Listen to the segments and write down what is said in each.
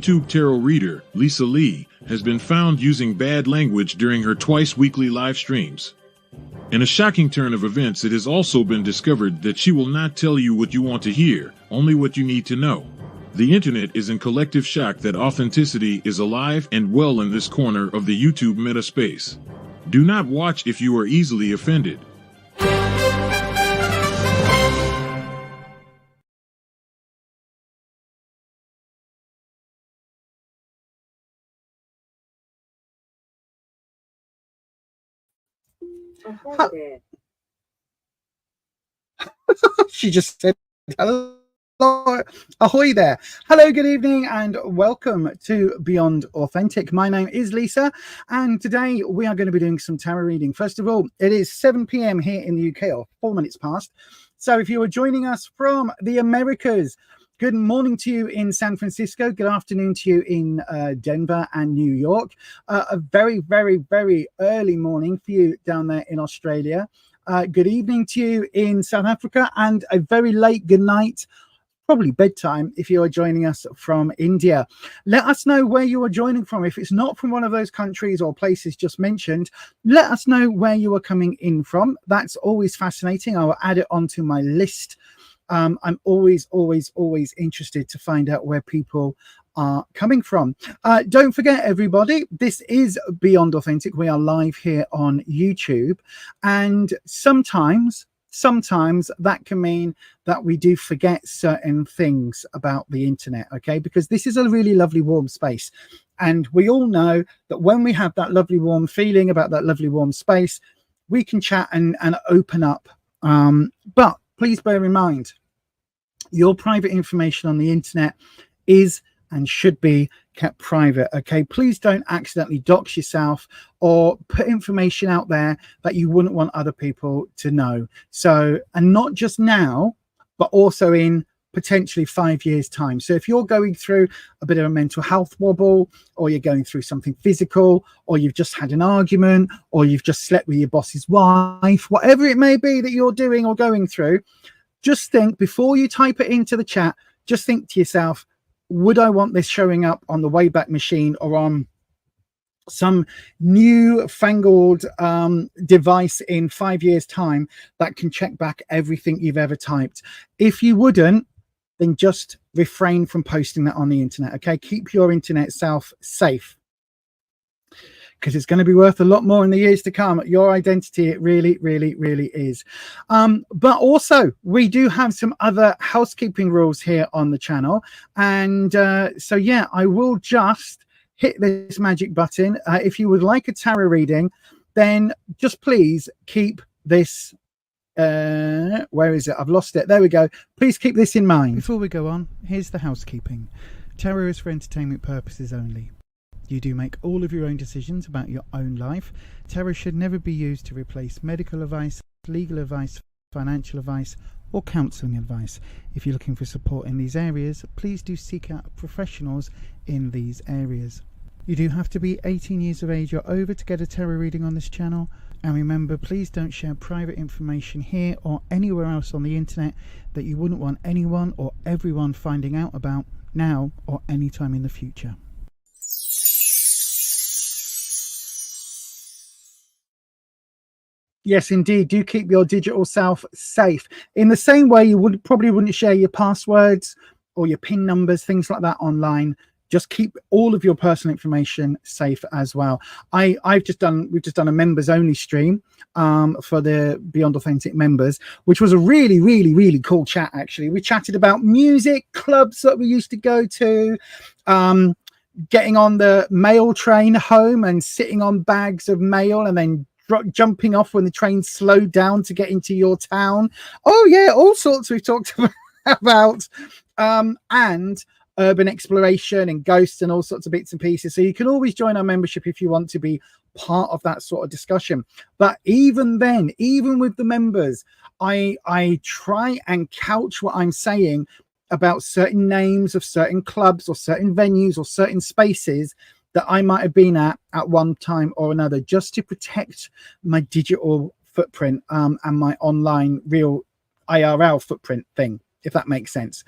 YouTube tarot reader, Lisa Lee, has been found using bad language during her twice-weekly live streams. In a shocking turn of events, it has also been discovered that she will not tell you what you want to hear, only what you need to know. The internet is in collective shock that authenticity is alive and well in this corner of the YouTube meta space. Do not watch if you are easily offended. Hi there. She just said hello. Ahoy there. Hello, good evening, and welcome to Beyond Authentic. My name is Lisa, and today we are going to be doing some tarot reading. First of all, it is 7 p.m. here in the UK, or 4 minutes past. So if you are joining us from the Americas, good morning to you in San Francisco. Good afternoon to you in Denver and New York. A very, very, very early morning for you down there in Australia. Good evening to you in South Africa, and a very late good night, probably bedtime, if you are joining us from India. Let us know where you are joining from. If it's not from one of those countries or places just mentioned, let us know where you are coming in from. That's always fascinating. I will add it onto my list. I'm always interested to find out where people are coming from. Don't forget, everybody, this is Beyond Authentic. We are live here on YouTube, and sometimes that can mean that we do forget certain things about the internet, okay? Because this is a really lovely warm space, and we all know that when we have that lovely warm feeling about that lovely warm space, we can chat and open up. But please bear in mind, your private information on the internet is and should be kept private, okay? Please don't accidentally dox yourself or put information out there that you wouldn't want other people to know. So, and not just now, but also in potentially 5 years' time. So if you're going through a bit of a mental health wobble, or you're going through something physical, or you've just had an argument, or you've just slept with your boss's wife, whatever it may be that you're doing or going through, just think, before you type it into the chat, just think to yourself, would I want this showing up on the Wayback Machine or on some new fangled device in 5 years' time that can check back everything you've ever typed? If you wouldn't, then just refrain from posting that on the internet, okay? Keep your internet self safe, because it's going to be worth a lot more in the years to come. Your identity, it really, really, really is. But also, we do have some other housekeeping rules here on the channel. And so, yeah, I will just hit this magic button. If you would like a tarot reading, then just please keep this... where is it? I've lost it. There we go. Please keep this in mind. Before we go on, here's the housekeeping. Tarot is for entertainment purposes only. You do make all of your own decisions about your own life. Tarot should never be used to replace medical advice, legal advice, financial advice, or counselling advice. If you're looking for support in these areas, please do seek out professionals in these areas. You do have to be 18 years of age or over to get a tarot reading on this channel. And remember, please don't share private information here or anywhere else on the internet that you wouldn't want anyone or everyone finding out about now or any time in the future. Yes, indeed. Do keep your digital self safe. In the same way you probably wouldn't share your passwords or your PIN numbers, things like that online. Just keep all of your personal information safe as well. we've just done a members only stream for the Beyond Authentic members, which was a really, really, really cool chat, actually. We chatted about music, clubs that we used to go to, getting on the mail train home and sitting on bags of mail and then jumping off when the train slowed down to get into your town. Oh yeah, all sorts we've talked about, and urban exploration and ghosts and all sorts of bits and pieces. So you can always join our membership if you want to be part of that sort of discussion. But even then, even with the members, I try and couch what I'm saying about certain names of certain clubs or certain venues or certain spaces that I might have been at one time or another, just to protect my digital footprint and my online real IRL footprint thing. if that makes sense.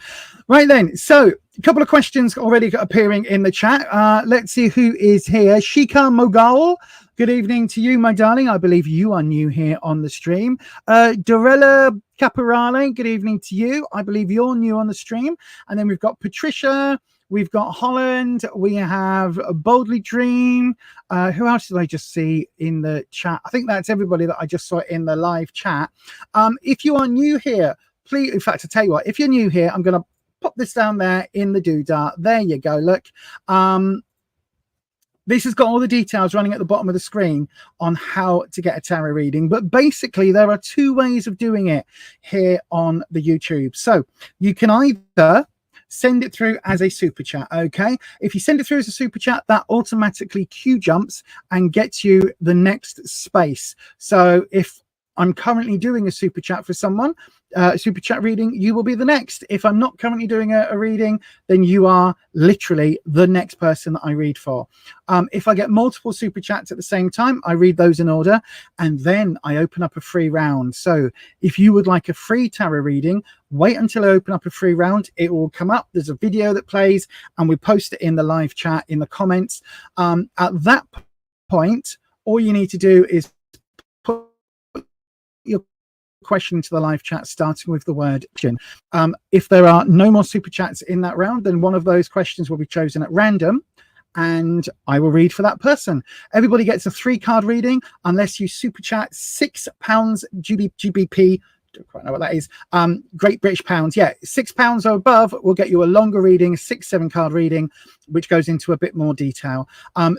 Right then, so a couple of questions already appearing in the chat. Let's see who is here. Shika Mogal, good evening to you, my darling. I believe you are new here on the stream. Dorella Caporale, good evening to you. I believe you're new on the stream. And then we've got Patricia, we've got Holland, we have Boldly Dream. Who else did I just see in the chat? I think that's everybody that I just saw in the live chat. If you are new here, please, in fact, I tell you what, if you're new here, I'm going to pop this down there in the doodah. There you go. Look, this has got all the details running at the bottom of the screen on how to get a tarot reading. But basically, there are two ways of doing it here on the YouTube. So you can either send it through as a super chat. Okay, if you send it through as a super chat, that automatically queue jumps and gets you the next space. So if I'm currently doing a super chat for someone, super chat reading, you will be the next. If I'm not currently doing a reading, then you are literally the next person that I read for. If I get multiple super chats at the same time, I read those in order, and then I open up a free round. So if you would like a free tarot reading, wait until I open up a free round. It will come up. There's a video that plays, and we post it in the live chat in the comments. At that point, all you need to do is put your question to the live chat, starting with the word question. If there are no more super chats in that round, then one of those questions will be chosen at random, and I will read for that person. Everybody gets a 3-card reading unless you super chat £6 GBP. Don't quite know what that is. Great British pounds. Yeah, £6 or above will get you a longer reading, 6-7 card reading, which goes into a bit more detail.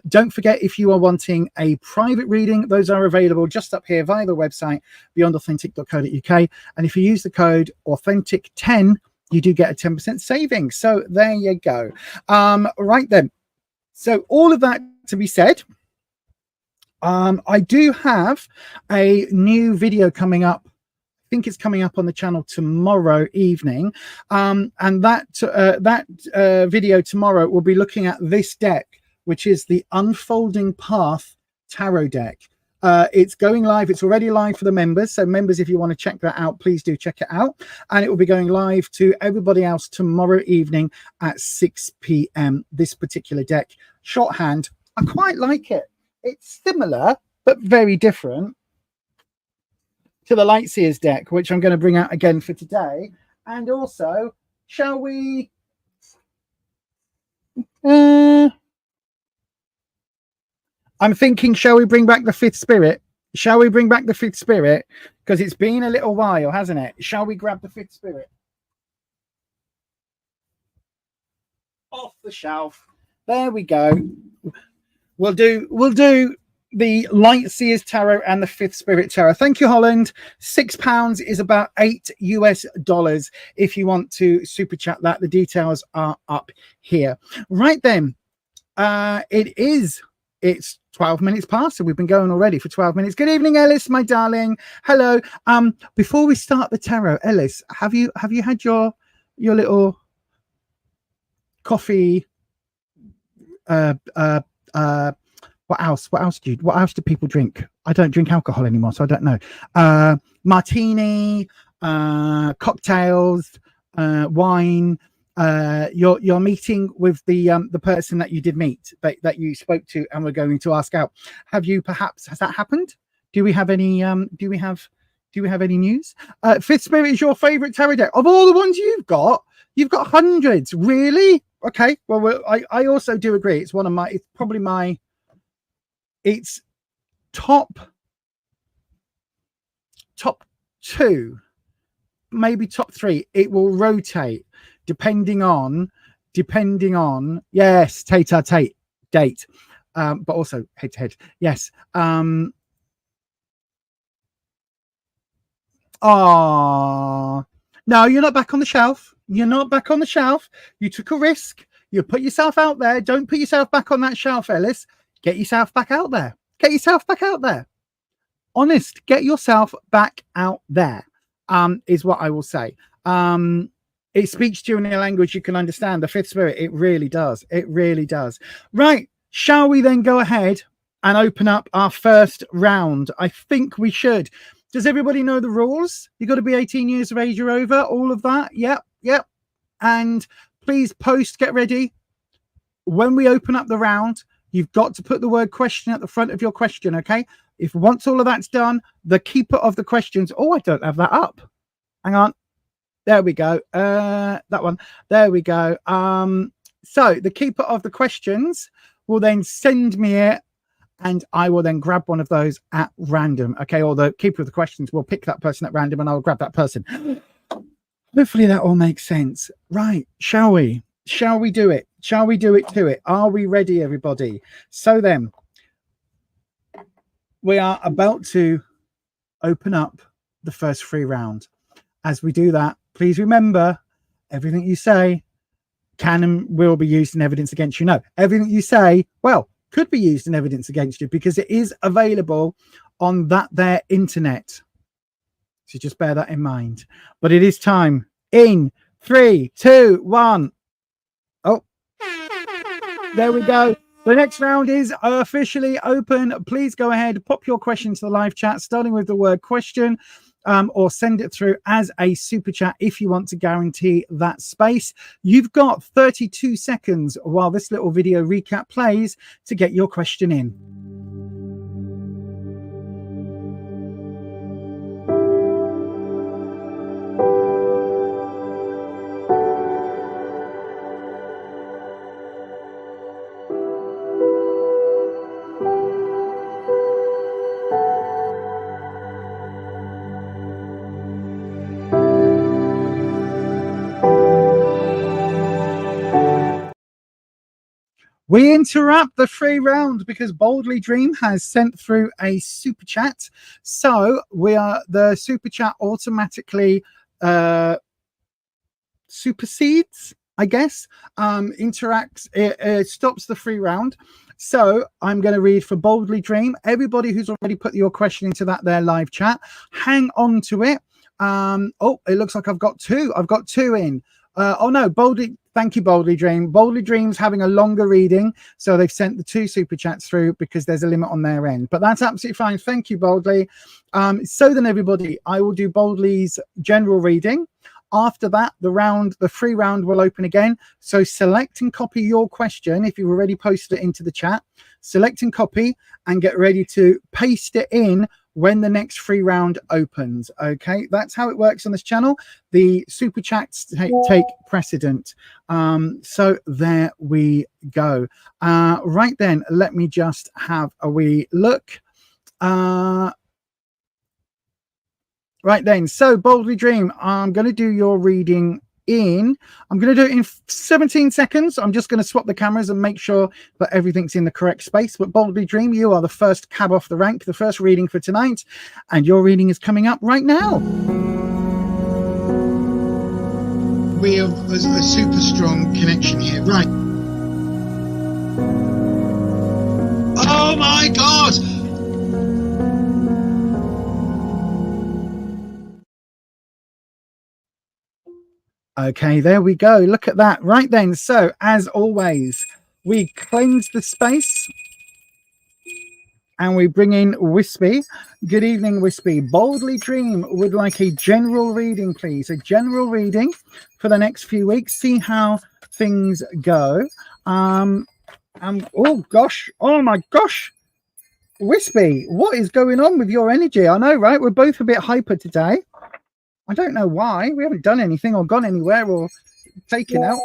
Don't forget, if you are wanting a private reading, those are available just up here via the website beyondauthentic.co.uk, and if you use the code authentic10, you do get a 10% saving. So there you go. Right then, so all of that to be said, I do have a new video coming up. I think it's coming up on the channel tomorrow evening, and that video tomorrow will be looking at this deck, which is the Unfolding Path Tarot deck. It's going live. It's already live for the members, so members, if you want to check that out, please do check it out. And it will be going live to everybody else tomorrow evening at 6 p.m. This particular deck, shorthand, I quite like it. It's similar but very different to the Lightseers deck, which I'm going to bring out again for today. And also, shall we... I'm thinking, shall we bring back the Fifth Spirit? Shall we bring back the Fifth Spirit? Because it's been a little while, hasn't it? Shall we grab the Fifth Spirit? Off the shelf. There we go. We'll do the Lightseers Tarot and the Fifth Spirit Tarot. Thank you, Holland. £6 is about $8 if you want to super chat that. The details are up here. Right then, it's 12 minutes past, so we've been going already for 12 minutes. Good evening, Ellis, my darling. Hello. Before we start the tarot, Ellis, have you had your little coffee? What else do people drink? I don't drink alcohol anymore, so I don't know. Martini, cocktails, wine. You're meeting with the person that you did meet, that you spoke to, and we're going to ask out. Has that happened? Do we have any news? Fifth Spirit is your favorite tarot deck of all the ones you've got. You've got hundreds, really? Okay. Well, I also do agree. It's it's top 2, maybe top 3. It will rotate depending on yes, Tate date, but also head to head. Yes. No, you're not back on the shelf. You're not back on the shelf. You took a risk. You put yourself out there. Don't put yourself back on that shelf, Ellis. Get yourself back out there. Get yourself back out there. Honest, get yourself back out there, is what I will say. It speaks to you in a language you can understand. The Fifth Spirit, it really does. It really does. Right. Shall we then go ahead and open up our first round? I think we should. Does everybody know the rules? You got to be 18 years of age or over, all of that. Yep. And please post, get ready. When we open up the round, you've got to put the word question at the front of your question, okay? If once all of that's done, the keeper of the questions. Oh, I don't have that up. Hang on. There we go. That one. There we go. So the keeper of the questions will then send me it, and I will then grab one of those at random. Okay, or the keeper of the questions will pick that person at random, and I'll grab that person. Hopefully that all makes sense. Right, shall we? Shall we do it? Shall we do it to it? Are we ready, everybody? So then, we are about to open up the first free round. As we do that, please remember, everything you say can and will be used in evidence against you. No, everything you say, well, could be used in evidence against you because it is available on their internet. So just bear that in mind. But it is time. In 3, 2, 1. Oh, there we go. The next round is officially open. Please go ahead, pop your question to the live chat, starting with the word question, or send it through as a super chat if you want to guarantee that space. You've got 32 seconds while this little video recap plays to get your question in. We interrupt the free round because Boldly Dream has sent through a super chat. So the super chat automatically supersedes, I guess, interacts, it stops the free round. So I'm going to read for Boldly Dream. Everybody who's already put your question into their live chat, hang on to it. Oh, it looks like I've got two. I've got two in. Oh no, Boldly. Thank you, Boldly Dream. Boldly Dream's having a longer reading, so they've sent the 2 super chats through because there's a limit on their end. But that's absolutely fine. Thank you, Boldly. So then, everybody, I will do Boldly's general reading. After that, the free round will open again. So select and copy your question if you've already posted it into the chat. Select and copy and get ready to paste it in when the next free round opens. Okay, that's how it works on this channel. The super chats take precedent. So there we go. Right then, let me just have a wee look. Right then, so Boldly Dream, I'm going to do your reading I'm going to do it in 17 seconds. I'm just going to swap the cameras and make sure that everything's in the correct space. But Boldly Dream, you are the first cab off the rank, the first reading for tonight, and your reading is coming up right now. We have a super strong connection here, right? Oh my God! Okay, there we go. Look at that. Right then. So, as always, we cleanse the space and we bring in Wispy. Good evening, Wispy. Boldly Dream would like a general reading, please. A general reading for the next few weeks. See how things go. Oh, gosh. Oh, my gosh. Wispy, what is going on with your energy? I know, right? We're both a bit hyper today. I don't know why. We haven't done anything or gone anywhere or taken out.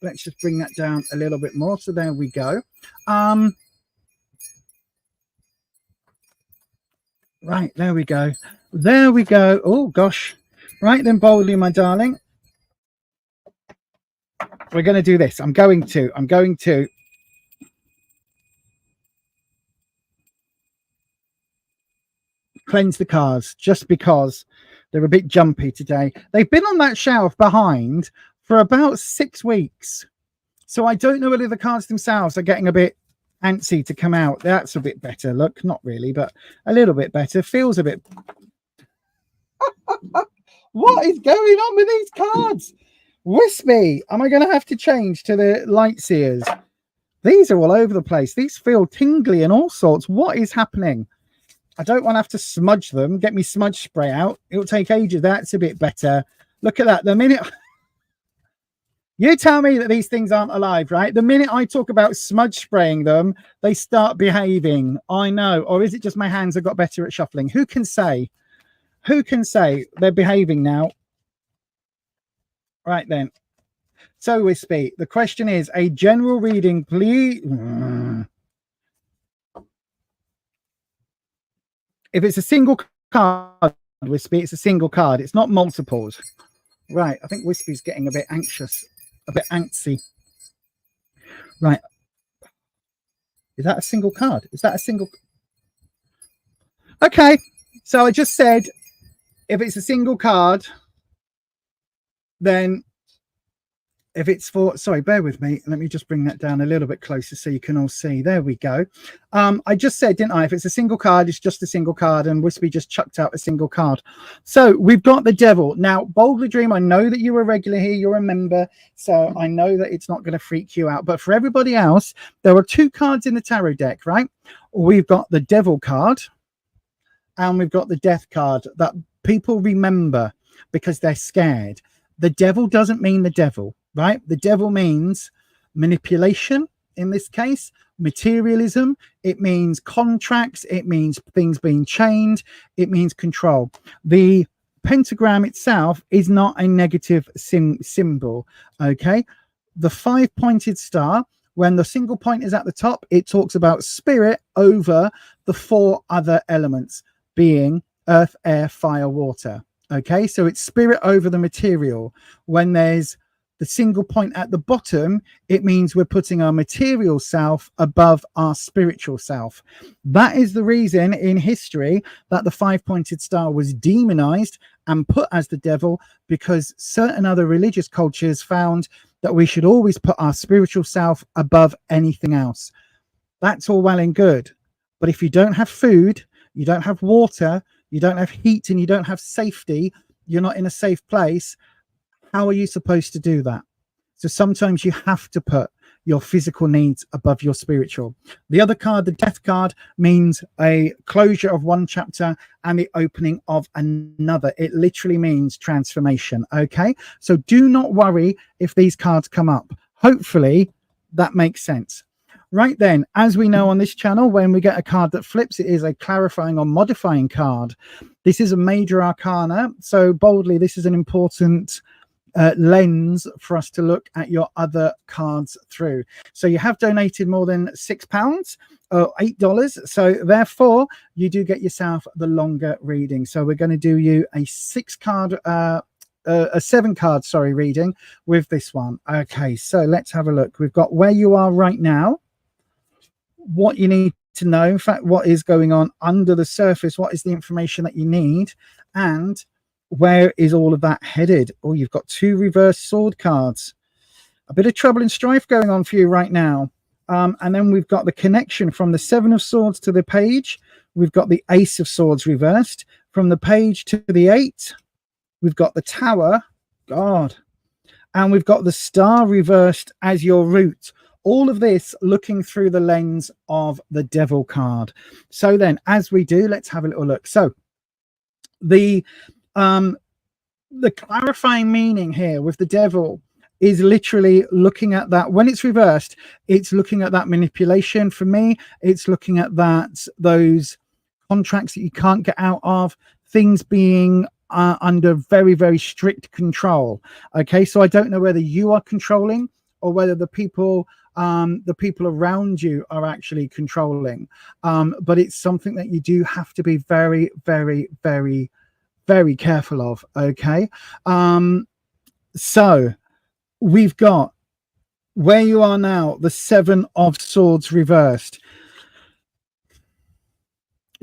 Let's just bring that down a little bit more. So there we go. Right, there we go. There we go. Oh, gosh. Right then, Boldly, my darling. We're going to do this. I'm going to cleanse the cards just because they're a bit jumpy today. They've been on that shelf behind for about 6 weeks. So I don't know whether the cards themselves are getting a bit antsy to come out. That's a bit better. Look, not really, but a little bit better. Feels a bit... What is going on with these cards? Wispy, am I going to have to change to the light seers? These are all over the place. These feel tingly and all sorts. What is happening? I don't want to have to smudge them. Get me smudge spray out. It'll take ages. That's a bit better. Look at that. The minute you tell me that these things aren't alive, right? The minute I talk about smudge spraying them, they start behaving. I know. Or is it just my hands have got better at shuffling? Who can say? Who can say they're behaving now? Right then. So, Wispy, the question is a general reading, please. If it's a single card, Wispy, it's a single card. It's not multiples. Right. I think Wispy's getting a bit anxious, a bit antsy. Right. Is that a single card? Is that a single? Okay. So I just said, if it's a single card, then if it's for, sorry, bear with me. Let me just bring that down a little bit closer so you can all see. There we go. I just said, didn't I? If it's a single card, it's just a single card, and Wispy just chucked out a single card. So we've got the devil. Now, Boldly Dream, I know that you're a regular here. You're a member. So I know that it's not going to freak you out. But for everybody else, there are two cards in the tarot deck, right? We've got the devil card and we've got the death card that people remember because they're scared. The devil doesn't mean the devil. Right? The devil means manipulation in this case, materialism. It means contracts. It means things being chained. It means control. The pentagram itself is not a negative symbol. Okay. The 5-pointed star, when the single point is at the top, it talks about spirit over the 4 other elements being earth, air, fire, water. Okay. So it's spirit over the material. When there's the single point at the bottom, it means we're putting our material self above our spiritual self. That is the reason in history that the 5-pointed star was demonized and put as the devil, because certain other religious cultures found that we should always put our spiritual self above anything else. That's all well and good. But if you don't have food, you don't have water, you don't have heat, and you don't have safety, you're not in a safe place. How are you supposed to do that? So sometimes you have to put your physical needs above your spiritual. The other card, the death card, means a closure of one chapter and the opening of another. It literally means transformation. Okay. So do not worry if these cards come up. Hopefully that makes sense. Right then, as we know on this channel, when we get a card that flips, it is a clarifying or modifying card. This is a major arcana. So Boldly, this is an important lens for us to look at your other cards through. So you have donated more than £6 or $8, so therefore you do get yourself the longer reading. So we're going to do you a 7-card reading with this one. Okay, so let's have a look. We've got where you are right now, what you need to know, in fact what is going on under the surface, what is the information that you need, and where is all of that headed. Oh, you've got 2 reverse sword cards. A bit of trouble and strife going on for you right now. And then we've got the connection from the 7 of swords to the page. We've got the ace of swords reversed. From the page to the 8, we've got the tower. God. And we've got the star reversed as your root. All of this looking through the lens of the devil card. So then, as we do, let's have a little look. So the clarifying meaning here with the devil is literally looking at that. When it's reversed, it's looking at that manipulation. For me, it's looking at those contracts that you can't get out of, things being under very, very strict control. Okay, so I don't know whether you are controlling or whether the people around you are actually controlling, but it's something that you do have to be very, very, very, very careful of. Okay, so we've got where you are now, the 7 of swords reversed.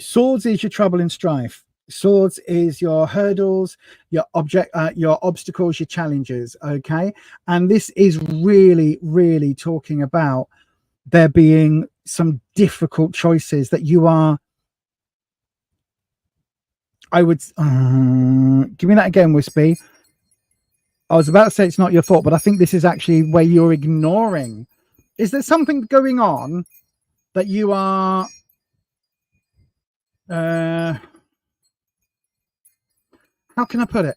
Swords is your trouble and strife. Swords is your hurdles, your obstacles, your challenges. Okay, and this is really, really talking about there being some difficult choices that you are. I would give me that again, Wispy. I was about to say it's not your fault, but I think this is actually where you're ignoring. Is there something going on that you are how can I put it?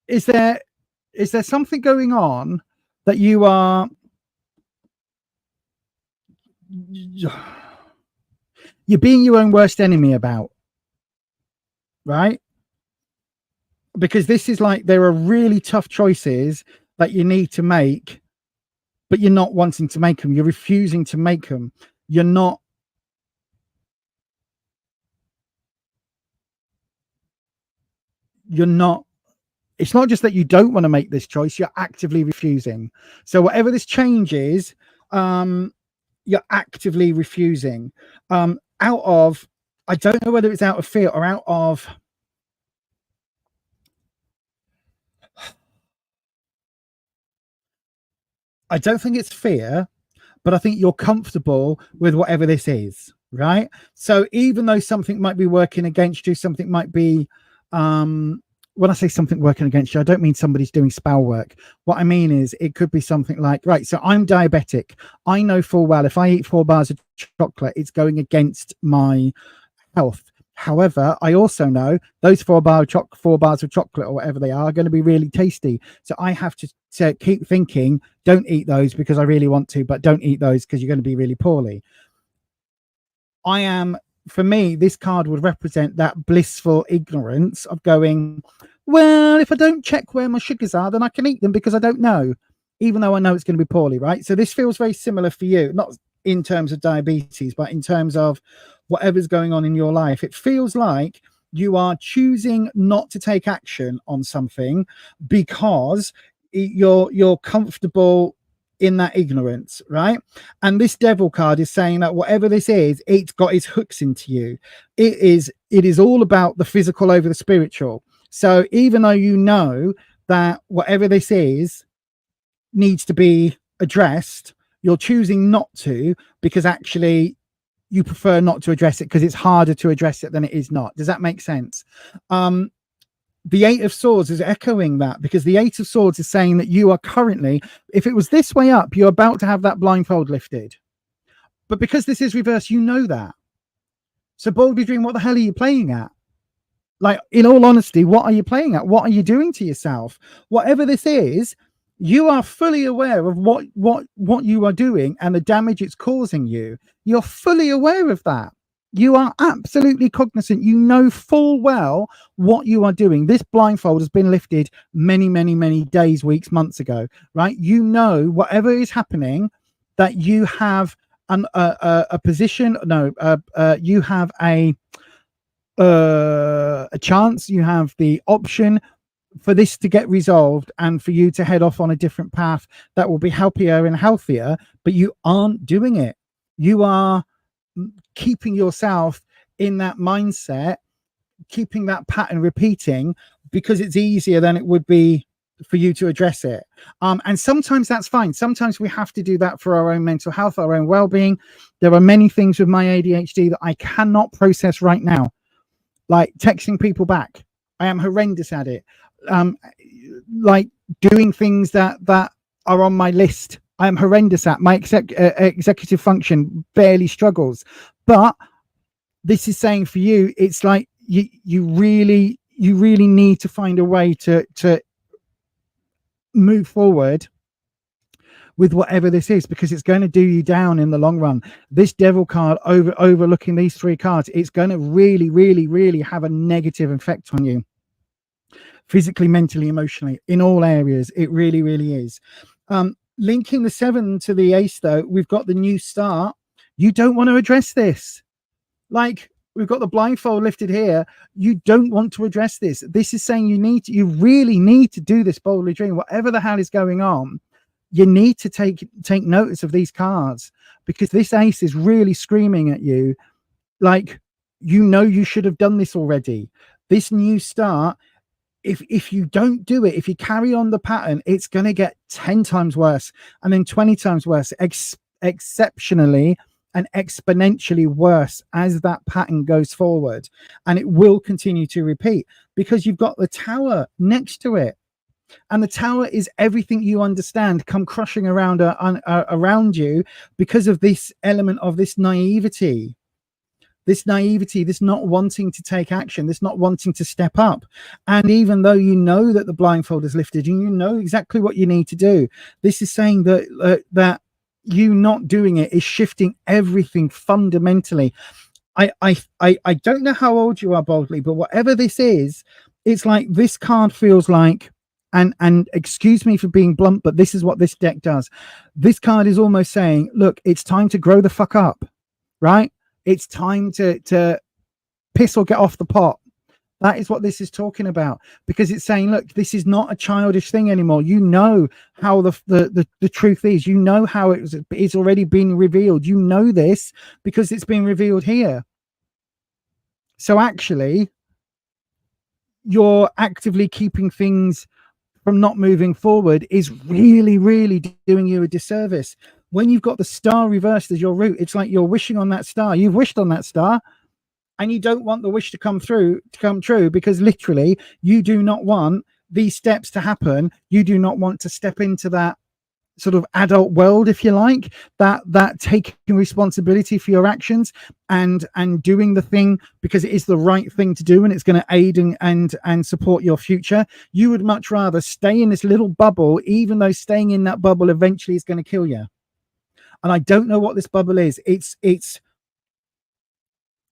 Is there something going on that you are you're being your own worst enemy about, right? Because this is like, there are really tough choices that you need to make, but you're not wanting to make them. You're refusing to make them. You're not it's not just that you don't want to make this choice, you're actively refusing. So whatever this change is, you're actively refusing, out of, I don't know whether it's out of fear or out of, I don't think it's fear, but I think you're comfortable with whatever this is, right? So even though something might be working against you, something might be, when I say something working against you, I don't mean somebody's doing spell work. What I mean is it could be something like, right, so I'm diabetic. I know full well if I eat 4 bars of chocolate, it's going against my health. However, I also know those 4 bars of chocolate or whatever they are going to be really tasty. So I have to keep thinking, don't eat those because I really want to, but don't eat those because you're going to be really poorly. For me, this card would represent that blissful ignorance of going, well, if I don't check where my sugars are, then I can eat them because I don't know, even though I know it's going to be poorly, right? So this feels very similar for you, not in terms of diabetes, but in terms of whatever's going on in your life. It feels like you are choosing not to take action on something because you're comfortable in that ignorance, right? And this devil card is saying that whatever this is, it's got its hooks into you. It is all about the physical over the spiritual. So even though you know that whatever this is needs to be addressed, you're choosing not to because actually you prefer not to address it because it's harder to address it than it is not. Does that make sense? The 8 of Swords is echoing that, because the 8 of Swords is saying that you are currently, if it was this way up, you're about to have that blindfold lifted. But because this is reversed, you know that. So boldly dream, what the hell are you playing at? Like, in all honesty, what are you playing at? What are you doing to yourself? Whatever this is, you are fully aware of what you are doing and the damage it's causing you. You're fully aware of that. You are absolutely cognizant. You know full well what you are doing. This blindfold has been lifted many, many, many days, weeks, months ago, right? You know whatever is happening, that you have a position. No, you have a chance. You have the option for this to get resolved and for you to head off on a different path that will be happier and healthier. But you aren't doing it. You are keeping yourself in that mindset, keeping that pattern repeating because it's easier than it would be for you to address it. And sometimes that's fine. Sometimes we have to do that for our own mental health, our own well-being. There are many things with my ADHD that I cannot process right now, like texting people back. I am horrendous at it. Like doing things that are on my list, I am horrendous at. My executive function barely struggles. But this is saying for you, it's like you really need to find a way to move forward with whatever this is, because it's going to do you down in the long run. This devil card overlooking these 3 cards, it's going to really, really, really have a negative effect on you, physically, mentally, emotionally, in all areas. It really, really is. Linking the 7 to the Ace, though, we've got the new start. You don't want to address this. Like, we've got the blindfold lifted here. You don't want to address this. This is saying you really need to do this boldly dream. Whatever the hell is going on, you need to take notice of these cards, because this Ace is really screaming at you. Like, you should have done this already. This new start, if you don't do it, if you carry on the pattern, it's going to get 10 times worse, and then 20 times worse, exceptionally and exponentially worse as that pattern goes forward. And it will continue to repeat because you've got the Tower next to it. And the Tower is everything you understand come crushing around you because of this element of this naivety. this naivety, this not wanting to take action, this not wanting to step up. And even though you know that the blindfold is lifted and you know exactly what you need to do, this is saying that that you not doing it is shifting everything fundamentally. I don't know how old you are, Boldly, but whatever this is, it's like this card feels like, and excuse me for being blunt, but this is what this deck does. This card is almost saying, look, it's time to grow the fuck up, right? It's time to piss or get off the pot. That is what this is talking about, because it's saying, look, this is not a childish thing anymore. You know how the truth is. You know how it's already been revealed. You know this because it's been revealed here. So actually, you're actively keeping things from not moving forward is really, really doing you a disservice. When you've got the star reversed as your root, it's like you're wishing on that star. You've wished on that star, and you don't want the wish to come true, because literally you do not want these steps to happen. You do not want to step into that sort of adult world, if you like, that taking responsibility for your actions and doing the thing because it is the right thing to do and it's going to aid and support your future. You would much rather stay in this little bubble, even though staying in that bubble eventually is going to kill you. And I don't know what this bubble is.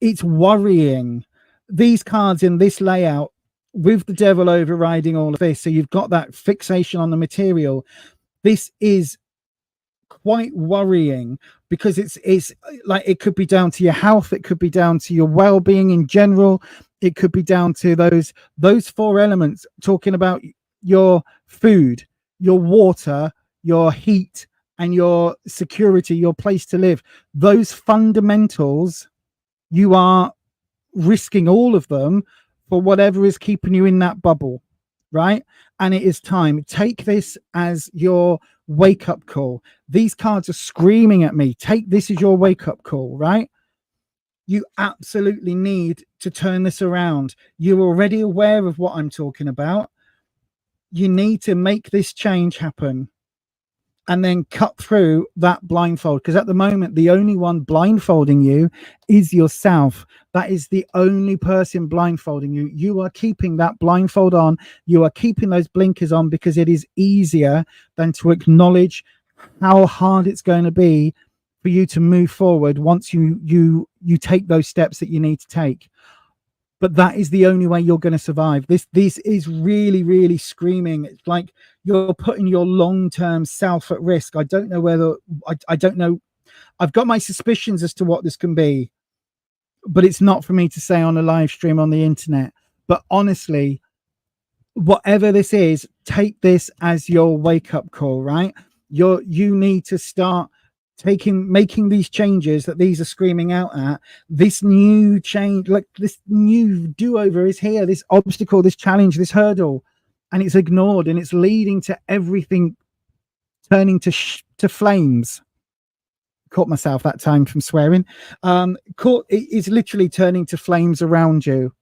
It's worrying. These cards in this layout with the devil overriding all of this, so you've got that fixation on the material. This is quite worrying because it's like it could be down to your health, it could be down to your well-being in general, it could be down to those four elements, talking about your food, your water, your heat, and your security, your place to live. Those fundamentals, you are risking all of them for whatever is keeping you in that bubble, right? And it is time. Take this as your wake-up call. These cards are screaming at me. Take this as your wake-up call, right? You absolutely need to turn this around. You're already aware of what I'm talking about. You need to make this change happen and then cut through that blindfold, because at the moment the only one blindfolding you is yourself. That is the only person blindfolding you. You are keeping that blindfold on, you are keeping those blinkers on because it is easier than to acknowledge how hard it's going to be for you to move forward once you take those steps that you need to take. But that is the only way you're going to survive. This is really, really screaming. It's like you're putting your long-term self at risk. I don't know whether I don't know. I've got my suspicions as to what this can be, but it's not for me to say on a live stream on the internet. But honestly, whatever this is, take this as your wake-up call, right? You need to start making these changes that these are screaming out at. This new change, like this new do-over is here, this obstacle, this challenge, this hurdle, and it's ignored, and it's leading to everything turning to flames. Caught myself that time from swearing. It's literally turning to flames around you.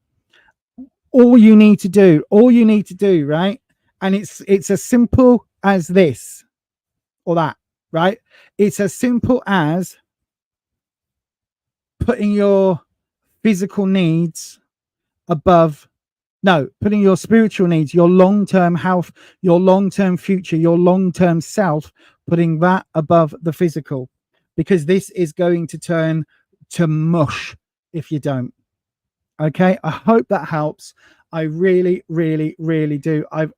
All you need to do, right? And it's as simple as this or that, right? It's as simple as putting your physical needs putting your spiritual needs, your long-term health, your long-term future, your long-term self, putting that above the physical, because this is going to turn to mush if you don't. Okay, I hope that helps. I really, really, really do. I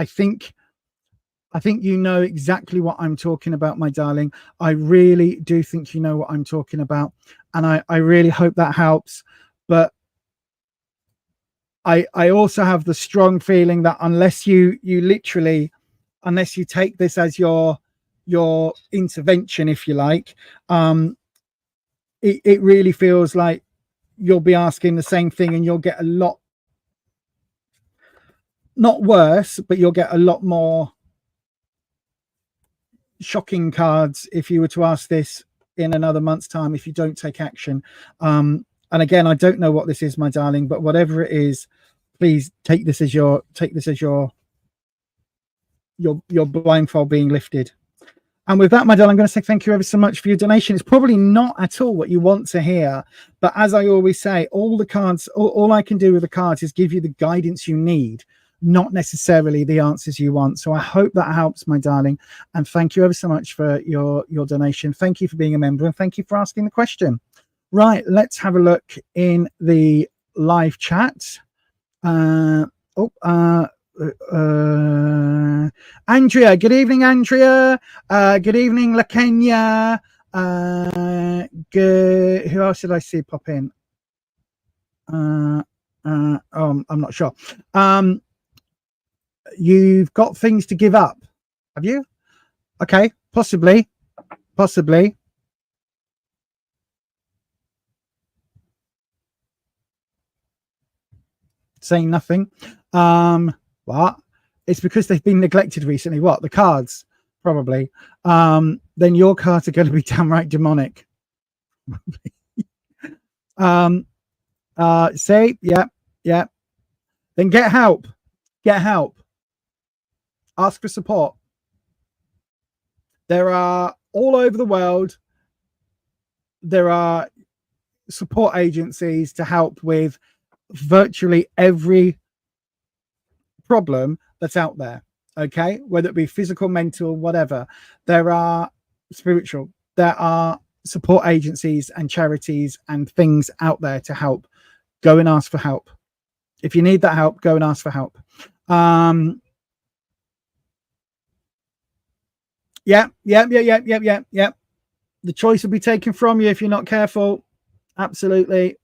think you know exactly what I'm talking about, my darling. I really do think you know what I'm talking about. And I really hope that helps. But I also have the strong feeling that unless you take this as your intervention, if you like, it really feels like you'll be asking the same thing, and you'll get a lot, not worse, but you'll get a lot more shocking cards if you were to ask this in another month's time if you don't take action. And again, I don't know what this is, my darling, but whatever it is, please take this as your blindfold being lifted. And with that, my darling, I'm going to say thank you ever so much for your donation. It's probably not at all what you want to hear, but as I always say, all the cards, all I can do with the cards is give you the guidance you need, not necessarily the answers you want. So I hope that helps, my darling. And thank you ever so much for your donation. Thank you for being a member, and thank you for asking the question. Right, let's have a look in the live chat. Andrea, good evening, Andrea. Good evening, La Kenya. Who else did I see pop in? I'm not sure. You've got things to give up, have you? Okay, possibly. Saying nothing. What? It's because they've been neglected recently. What? The cards? Probably. Then your cards are going to be downright demonic. Say, yeah. Then get help. Ask for support. There are all over the world. There are support agencies to help with virtually every problem that's out there. Okay, whether it be physical, mental, whatever. There are spiritual. There are support agencies and charities and things out there to help. Go and ask for help. If you need that help, go and ask for help. Yeah. The choice will be taken from you if you're not careful. Absolutely.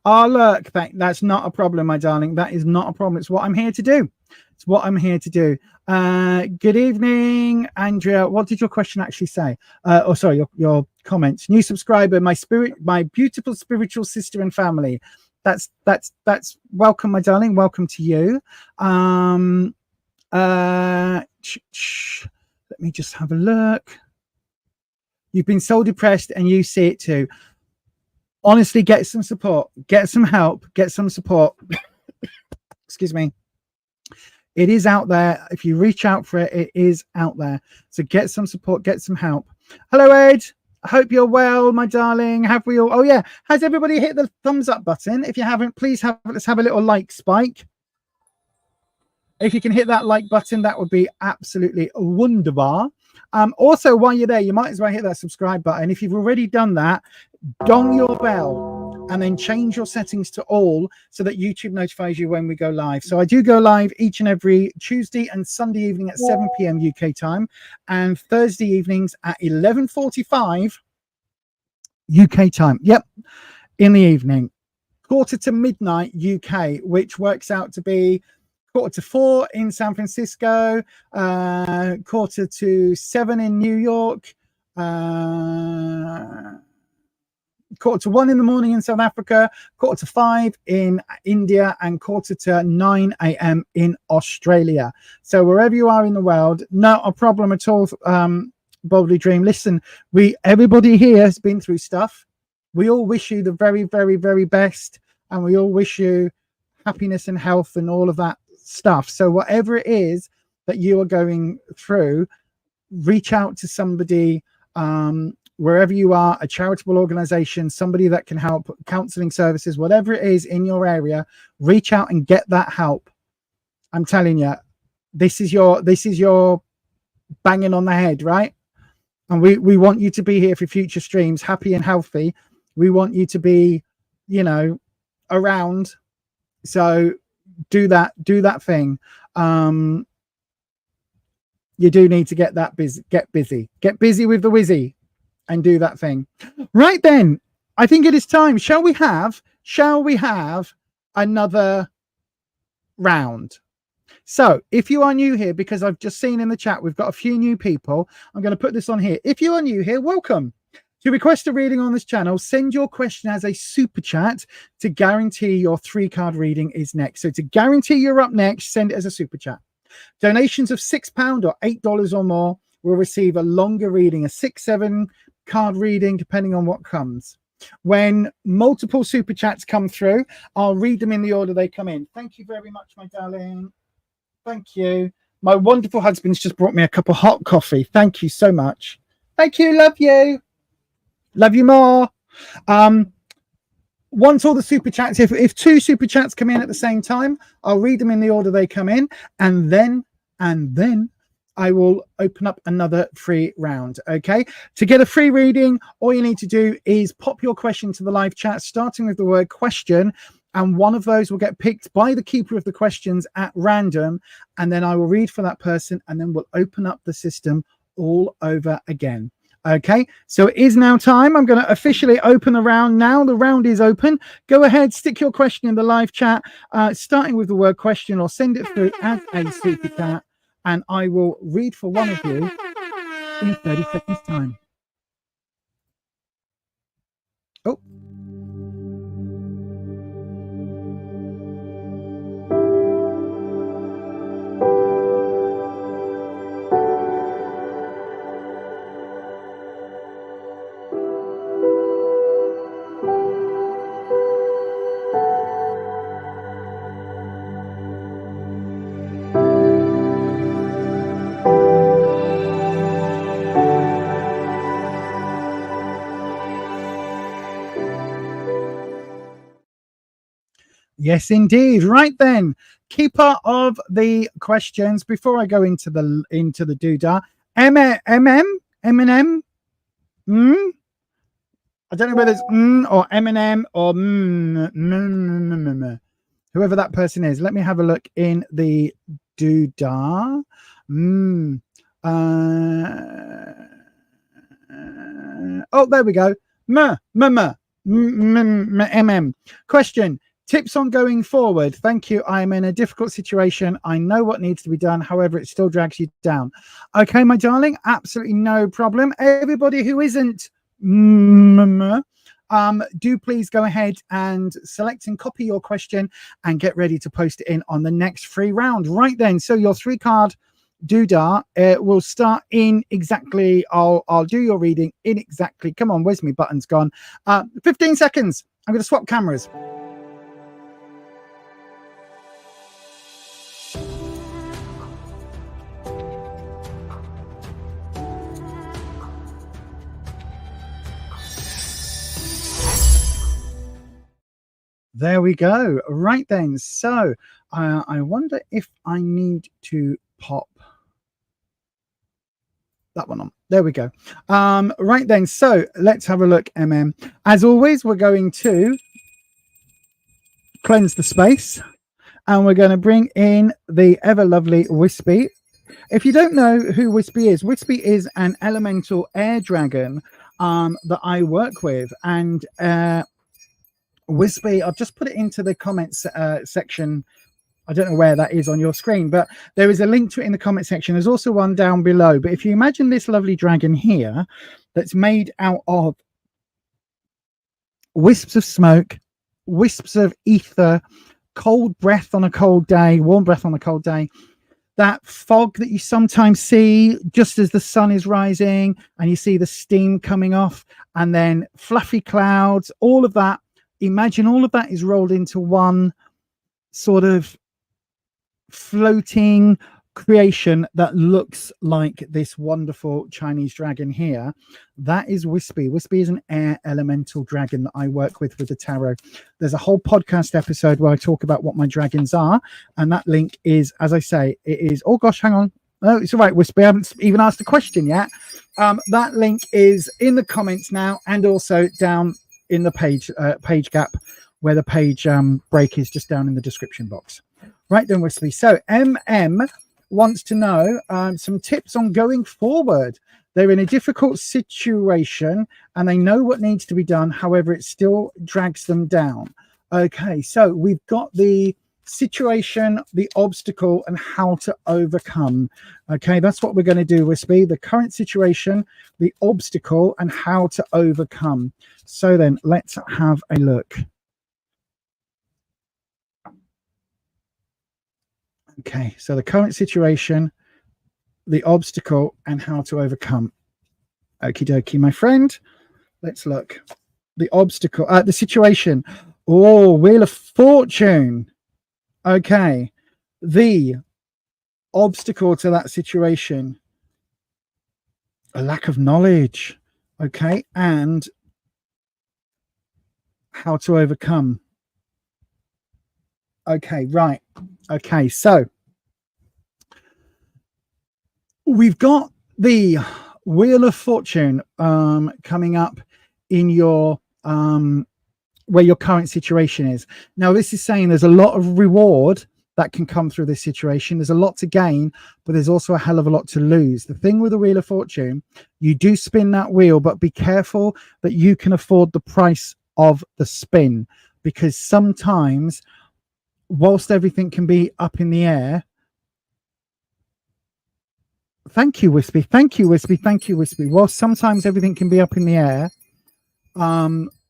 Oh, look, that's not a problem, my darling. That is not a problem. It's what I'm here to do. Good evening, Andrea. What did your question actually say? Sorry, your comments. New subscriber, my beautiful spiritual sister and family. That's welcome, my darling. Welcome to you. Let me just have a look. You've been so depressed and you see it too. Honestly, get some support, get some help, get some support. Excuse me. It is out there. If you reach out for it, it is out there. So get some support, get some help. Hello, Ed. I hope you're well, my darling. Have we all? Oh, yeah. Has everybody hit the thumbs up button? If you haven't, please let's have a little like spike. If you can hit that like button, that would be absolutely wonderful. Also, while you're there, you might as well hit that subscribe button. If you've already done that, dong your bell and then change your settings to all so that YouTube notifies you when we go live. So I do go live each and every Tuesday and Sunday evening at 7 p.m. UK time and Thursday evenings at 11:45 UK time. Yep, in the evening. 3:45 UK, which works out to be 4:45 in San Francisco, 6:45 in New York, 4:45 in the morning in South Africa, 4:45 in India, and 8:45 a.m. in Australia. So wherever you are in the world, not a problem at all. Boldly Dream. Listen, everybody here has been through stuff. We all wish you the very, very, very best, and we all wish you happiness and health and all of that stuff. So whatever it is that you are going through, reach out to somebody, wherever you are, a charitable organization, somebody that can help, counseling services, whatever it is in your area, reach out and get that help. I'm telling you, this is your banging on the head, right? And we want you to be here for future streams, happy and healthy. We want you to be, around. So do that thing. You do need to get busy with the whizzy and do that thing. Right then, I think it is time. Shall we have another round? So if you are new here, because I've just seen in the chat we've got a few new people, I'm going to put this on here. If you are new here, welcome. To request a reading on this channel, send your question as a super chat to guarantee your 3-card reading is next. So to guarantee you're up next, send it as a super chat. Donations of £6 or $8 or more will receive a longer reading, a 6-7 card reading, depending on what comes. When multiple super chats come through, I'll read them in the order they come in. Thank you very much, my darling. Thank you. My wonderful husband's just brought me a cup of hot coffee. Thank you so much. Thank you. Love you. Love you more. Once all the super chats, if 2 super chats come in at the same time, I'll read them in the order they come in, and then I will open up another free round. Okay, to get a free reading, all you need to do is pop your question to the live chat, starting with the word question, and one of those will get picked by the keeper of the questions at random, and then I will read for that person, and then we'll open up the system all over again. Okay, so it is now time. I'm going to officially open the round now. The round is open. Go ahead, stick your question in the live chat, starting with the word question, or send it through as a super chat, and I will read for one of you in 30 seconds time. Oh. Yes, indeed. Right then, keeper of the questions. Before I go into the doodah, Eminem. I don't know whether it's or Eminem or whoever that person is. Let me have a look in the doodah. Oh, there we go. Question. Tips on going forward. Thank you. I am in a difficult situation. I know what needs to be done. However, it still drags you down. Okay, my darling. Absolutely no problem. Everybody who isn't do please go ahead and select and copy your question and get ready to post it in on the next free round. Right then. So your 3-card doodah will start in exactly. I'll do your reading in exactly. Come on, where's my buttons gone? 15 seconds. I'm going to swap cameras. There we go. Right then. So I wonder if I need to pop that one on. There we go. Right then. So let's have a look, As always, we're going to cleanse the space, and we're going to bring in the ever lovely Wispy. If you don't know who Wispy is an elemental air dragon that I work with, and Wispy, I'll just put it into the comments section. I don't know where that is on your screen, but there is a link to it in the comment section. There's also one down below. But if you imagine this lovely dragon here that's made out of wisps of smoke, wisps of ether, cold breath on a cold day, warm breath on a cold day, that fog that you sometimes see just as the sun is rising and you see the steam coming off, and then fluffy clouds, all of that. Imagine all of that is rolled into one sort of floating creation that looks like this wonderful Chinese dragon here. That is Wispy. Wispy is an air elemental dragon that I work with the tarot. There's a whole podcast episode where I talk about what my dragons are, and that link is, as I say, it is, oh gosh, hang on. Oh, it's all right, Wispy. I haven't even asked a question yet. That link is in the comments now, and also down in the page gap where the page break is, just down in the description box. Right then, Wispy. So wants to know some tips on going forward. They're in a difficult situation and they know what needs to be done. However, it still drags them down. Okay, so we've got the situation, the obstacle, and how to overcome. Okay, that's what we're going to do, Wispy. The current situation, the obstacle, and how to overcome. So then let's have a look. Okay, so the current situation, the obstacle, and how to overcome. Okie dokie, my friend. Let's look. The obstacle, the situation. Oh, Wheel of Fortune. Okay. The obstacle to that situation? A lack of knowledge, okay, and how to overcome. Okay, right. Okay, so we've got the Wheel of Fortune coming up in your where your current situation is. Now, this is saying there's a lot of reward that can come through this situation. There's a lot to gain, but there's also a hell of a lot to lose. The thing with the Wheel of Fortune, you do spin that wheel, but be careful that you can afford the price of the spin, because sometimes, whilst everything can be up in the air, thank you, Wispy. Thank you, Wispy. Thank you, Wispy. Whilst sometimes everything can be up in the air,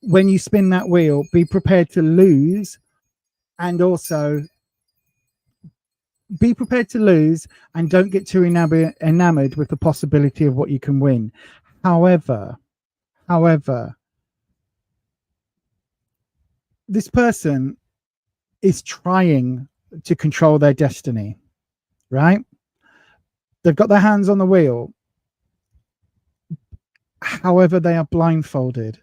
when you spin that wheel, be prepared to lose, and also be prepared to lose, and don't get too enamored with the possibility of what you can win. However, this person is trying to control their destiny, right? They've got their hands on the wheel. However, they are blindfolded.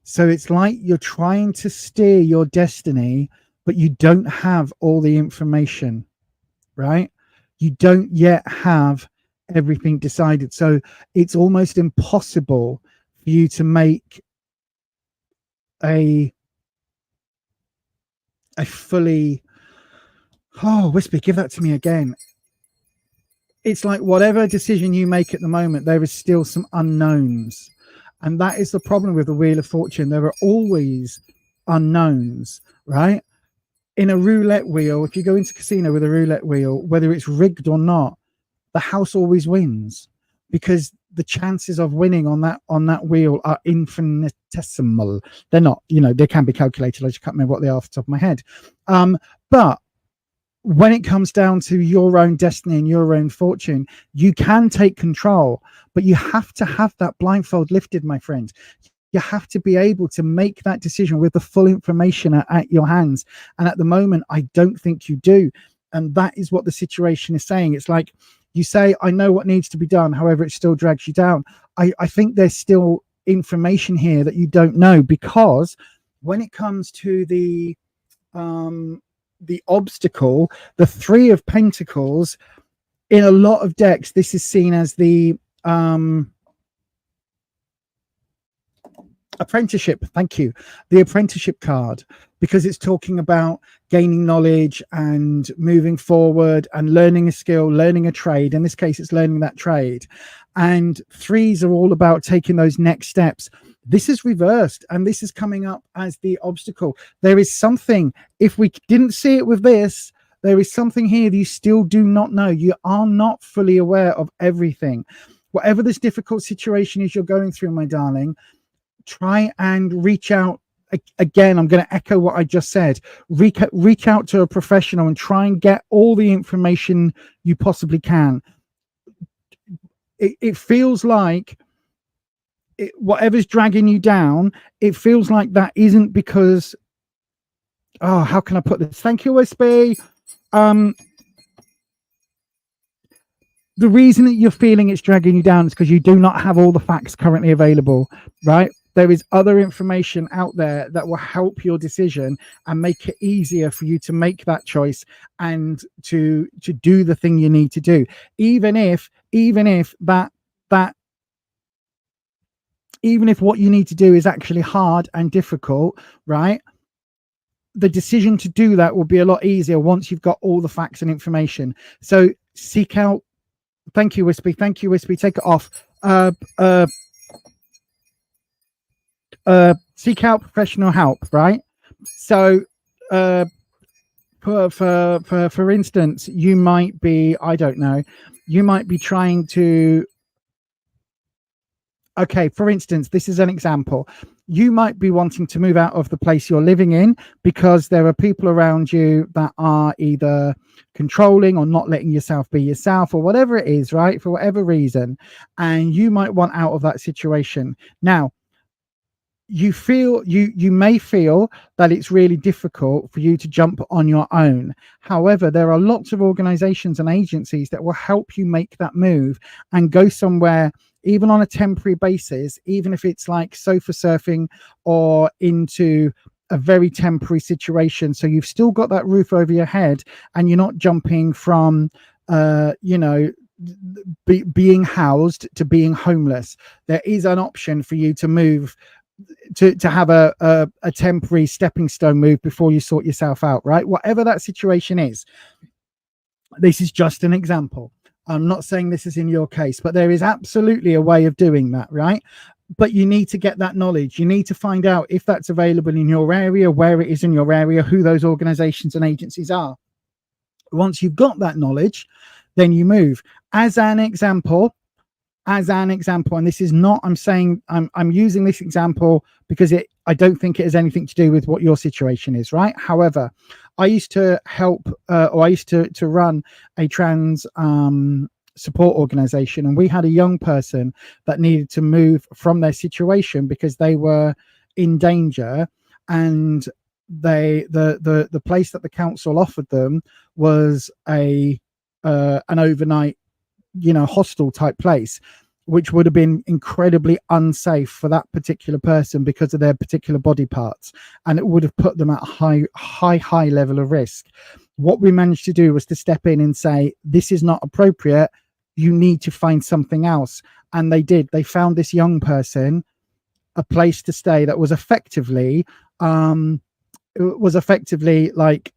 So it's like you're trying to steer your destiny, but you don't have all the information, right? You don't yet have everything decided. So it's almost impossible for you to make a fully... Oh, Wispy, give that to me again. It's like whatever decision you make at the moment, there is still some unknowns. And that is the problem with the Wheel of Fortune. There are always unknowns, right? In a roulette wheel, if you go into casino with a roulette wheel, whether it's rigged or not, the house always wins, because the chances of winning on that wheel are infinitesimal. They're not, they can be calculated. I just can't remember what they are off the top of my head. But when it comes down to your own destiny and your own fortune, you can take control, but you have to have that blindfold lifted, my friend. You have to be able to make that decision with the full information at your hands. And at the moment, I don't think you do. And that is what the situation is saying. It's like you say, I know what needs to be done. However, it still drags you down. I think there's still information here that you don't know, because when it comes to the obstacle, the Three of Pentacles, in a lot of decks, this is seen as the apprenticeship. Thank you. The apprenticeship card, because it's talking about gaining knowledge and moving forward and learning a skill, learning a trade. In this case, it's learning that trade. And threes are all about taking those next steps. This is reversed, and this is coming up as the obstacle. There is something, if we didn't see it with this, there is something here that you still do not know. You are not fully aware of everything. Whatever this difficult situation is you're going through, my darling, try and reach out. Again, I'm going to echo what I just said. Reach out to a professional and try and get all the information you possibly can. It feels like whatever's dragging you down, it feels like that isn't because... Oh, how can I put this? Thank you, OSB. The reason that you're feeling it's dragging you down is because you do not have all the facts currently available, right? There is other information out there that will help your decision and make it easier for you to make that choice and to do the thing you need to do. Even if what you need to do is actually hard and difficult, right? The decision to do that will be a lot easier once you've got all the facts and information. So seek out... Thank you, Wispy. Thank you, Wispy. Take it off. Seek out professional help, right? So for instance, you might be, I don't know, you might be trying to... Okay, for instance, this is an example. You might be wanting to move out of the place you're living in because there are people around you that are either controlling or not letting yourself be yourself, or whatever it is, right? For whatever reason. And you might want out of that situation. Now, you may feel that it's really difficult for you to jump on your own. However, there are lots of organizations and agencies that will help you make that move and go somewhere, even on a temporary basis, even if it's like sofa surfing or into a very temporary situation, so you've still got that roof over your head and you're not jumping from being housed to being homeless. There is an option for you to move, to have a temporary stepping stone move before you sort yourself out, right? Whatever that situation is. This is just an example. I'm not saying this is in your case, but there is absolutely a way of doing that, right? But you need to get that knowledge. You need to find out if that's available in your area, where it is in your area, who those organizations and agencies are. Once you've got that knowledge, then you move. As an example, and this is not, I'm using this example because I don't think it has anything to do with what your situation is, right? However, I used to help, or I used to run a trans support organization, and we had a young person that needed to move from their situation because they were in danger, and the place that the council offered them was an overnight, hostel type place, which would have been incredibly unsafe for that particular person because of their particular body parts, and it would have put them at a high level of risk. What we managed to do was to step in and say, this is not appropriate, you need to find something else. And they did. They found this young person a place to stay that was effectively like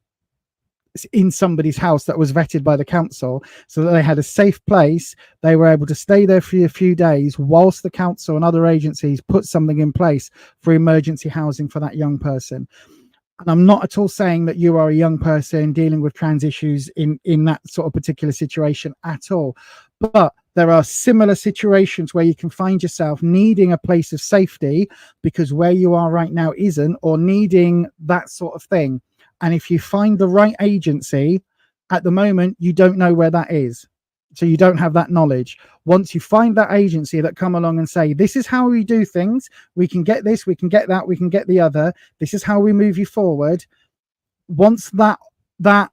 in somebody's house that was vetted by the council, so that they had a safe place. They were able to stay there for a few days whilst the council and other agencies put something in place for emergency housing for that young person. And I'm not at all saying that you are a young person dealing with trans issues in that sort of particular situation at all, but there are similar situations where you can find yourself needing a place of safety because where you are right now isn't, or needing that sort of thing. And if you find the right agency, at the moment, you don't know where that is. So you don't have that knowledge. Once you find that agency that come along and say, this is how we do things, we can get this, we can get that, we can get the other, this is how we move you forward. Once that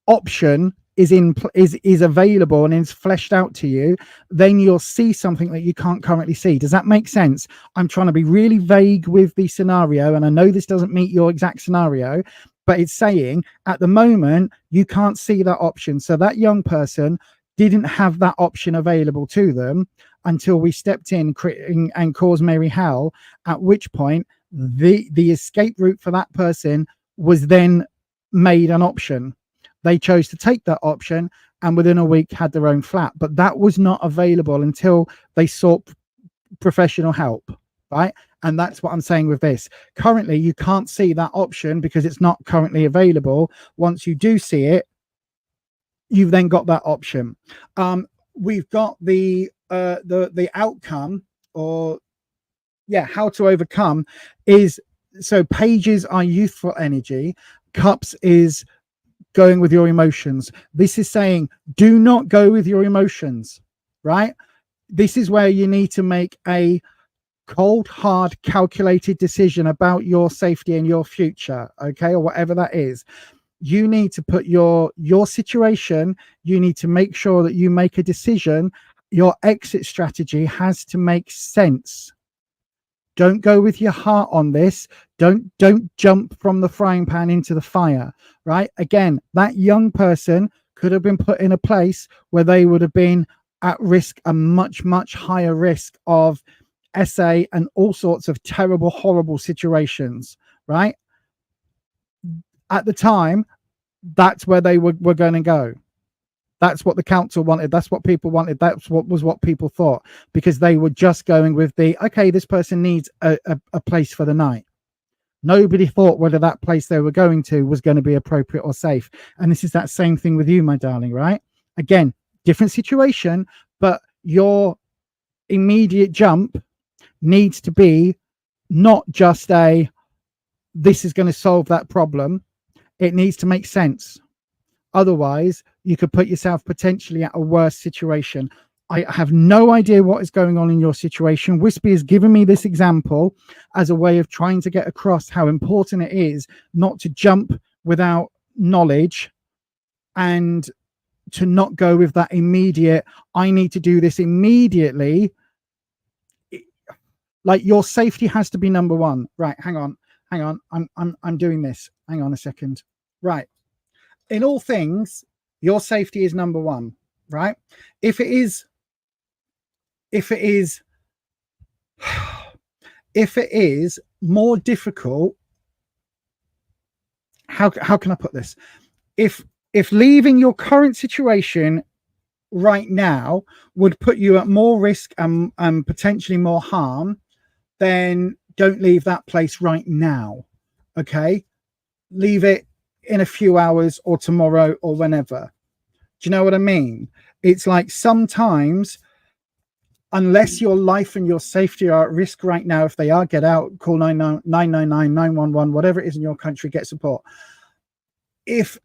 option is available and is fleshed out to you, then you'll see something that you can't currently see. Does that make sense? I'm trying to be really vague with the scenario, and I know this doesn't meet your exact scenario, but it's saying at the moment you can't see that option. So that young person didn't have that option available to them until we stepped in and caused Mary hell, at which point the escape route for that person was then made an option. They chose to take that option and within a week had their own flat, but that was not available until they sought professional help, right? And that's what I'm saying with this. Currently, you can't see that option because it's not currently available. Once you do see it, you've then got that option. We've got the outcome, or how to overcome is, so pages are youthful energy, cups is going with your emotions. This is saying do not go with your emotions, right? This is where you need to make a cold, hard, calculated decision about your safety and your future, okay, or whatever that is. You need to put your situation, you need to make sure that you make a decision. Your exit strategy has to make sense. Don't go with your heart on this. Don't jump from the frying pan into the fire, right? Again, that young person could have been put in a place where they would have been at risk, a much, much higher risk of SA and all sorts of terrible, horrible situations, right? At the time, that's where they were going to go. That's what the council wanted. That's what people wanted. That's what people thought, because they were just going with okay, this person needs a place for the night. Nobody thought whether that place they were going to was going to be appropriate or safe. And this is that same thing with you, my darling, right? Again, different situation, but your immediate jump needs to be not just this is going to solve that problem. It needs to make sense. Otherwise, you could put yourself potentially at a worse situation. I have no idea what is going on in your situation. Wispy has given me this example as a way of trying to get across how important it is not to jump without knowledge and to not go with that immediate, I need to do this immediately. Like, your safety has to be number one. Right, hang on. I'm doing this. Hang on a second. Right. In all things, your safety is number one, right? If it is more difficult, how can I put this? If leaving your current situation right now would put you at more risk and potentially more harm, then don't leave that place right now. Okay, leave it in a few hours or tomorrow or whenever. Do you know what I mean? It's like, sometimes, unless your life and your safety are at risk right now, if they are, get out, call 999, 911, whatever it is in your country, get support. If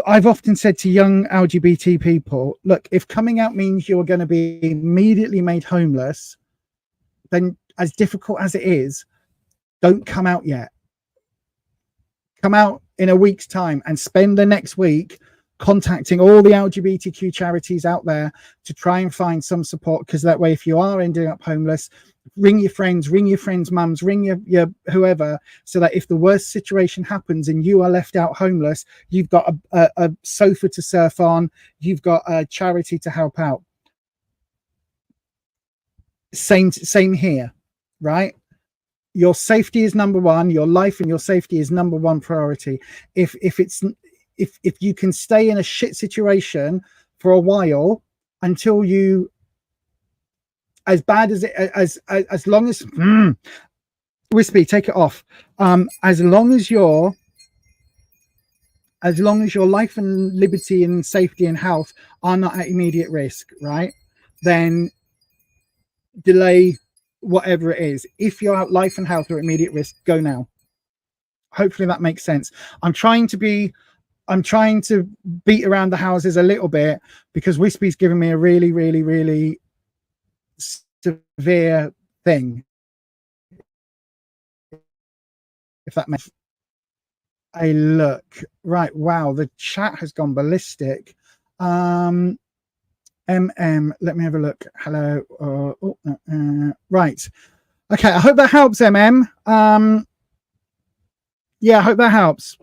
I've often said to young LGBT people, look, if coming out means you're going to be immediately made homeless, then, as difficult as it is, don't come out yet. Come out in a week's time and spend the next week contacting all the LGBTQ charities out there to try and find some support, because that way, if you are ending up homeless, ring your friends' mums, ring your whoever, so that if the worst situation happens and you are left out homeless, you've got a sofa to surf on, you've got a charity to help out. Same here, right? Your safety is number one. Your life and your safety is number one priority. If you can stay in a shit situation for a while until you, as bad as it, as long as Wispy, take it off. As long as your life and liberty and safety and health are not at immediate risk, right? Then delay whatever it is. If your life and health are at immediate risk, go now. Hopefully that makes sense. I'm trying to beat around the houses a little bit, because Wispy's given me a really, really, really severe thing. If that makes a look. Right, wow, the chat has gone ballistic. Let me have a look. Hello. Right. Okay, I hope that helps, yeah, I hope that helps.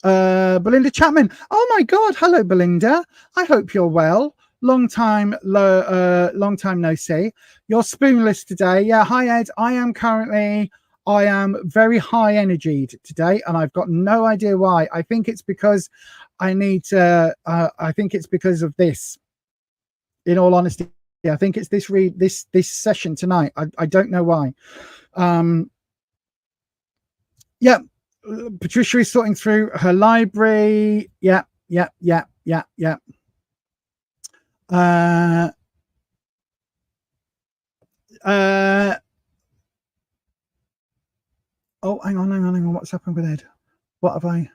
Belinda Chapman. Oh my God. Hello, Belinda. I hope you're well. Long time no see. You're spoonless today. Yeah. Hi, Ed. I am very high energied today, and I've got no idea why. I think it's because I think it's because of this. In all honesty, I think it's this session tonight. I don't know why. Yeah. Patricia is sorting through her library. Yeah. Oh, hang on. What's happened with Ed? What have I?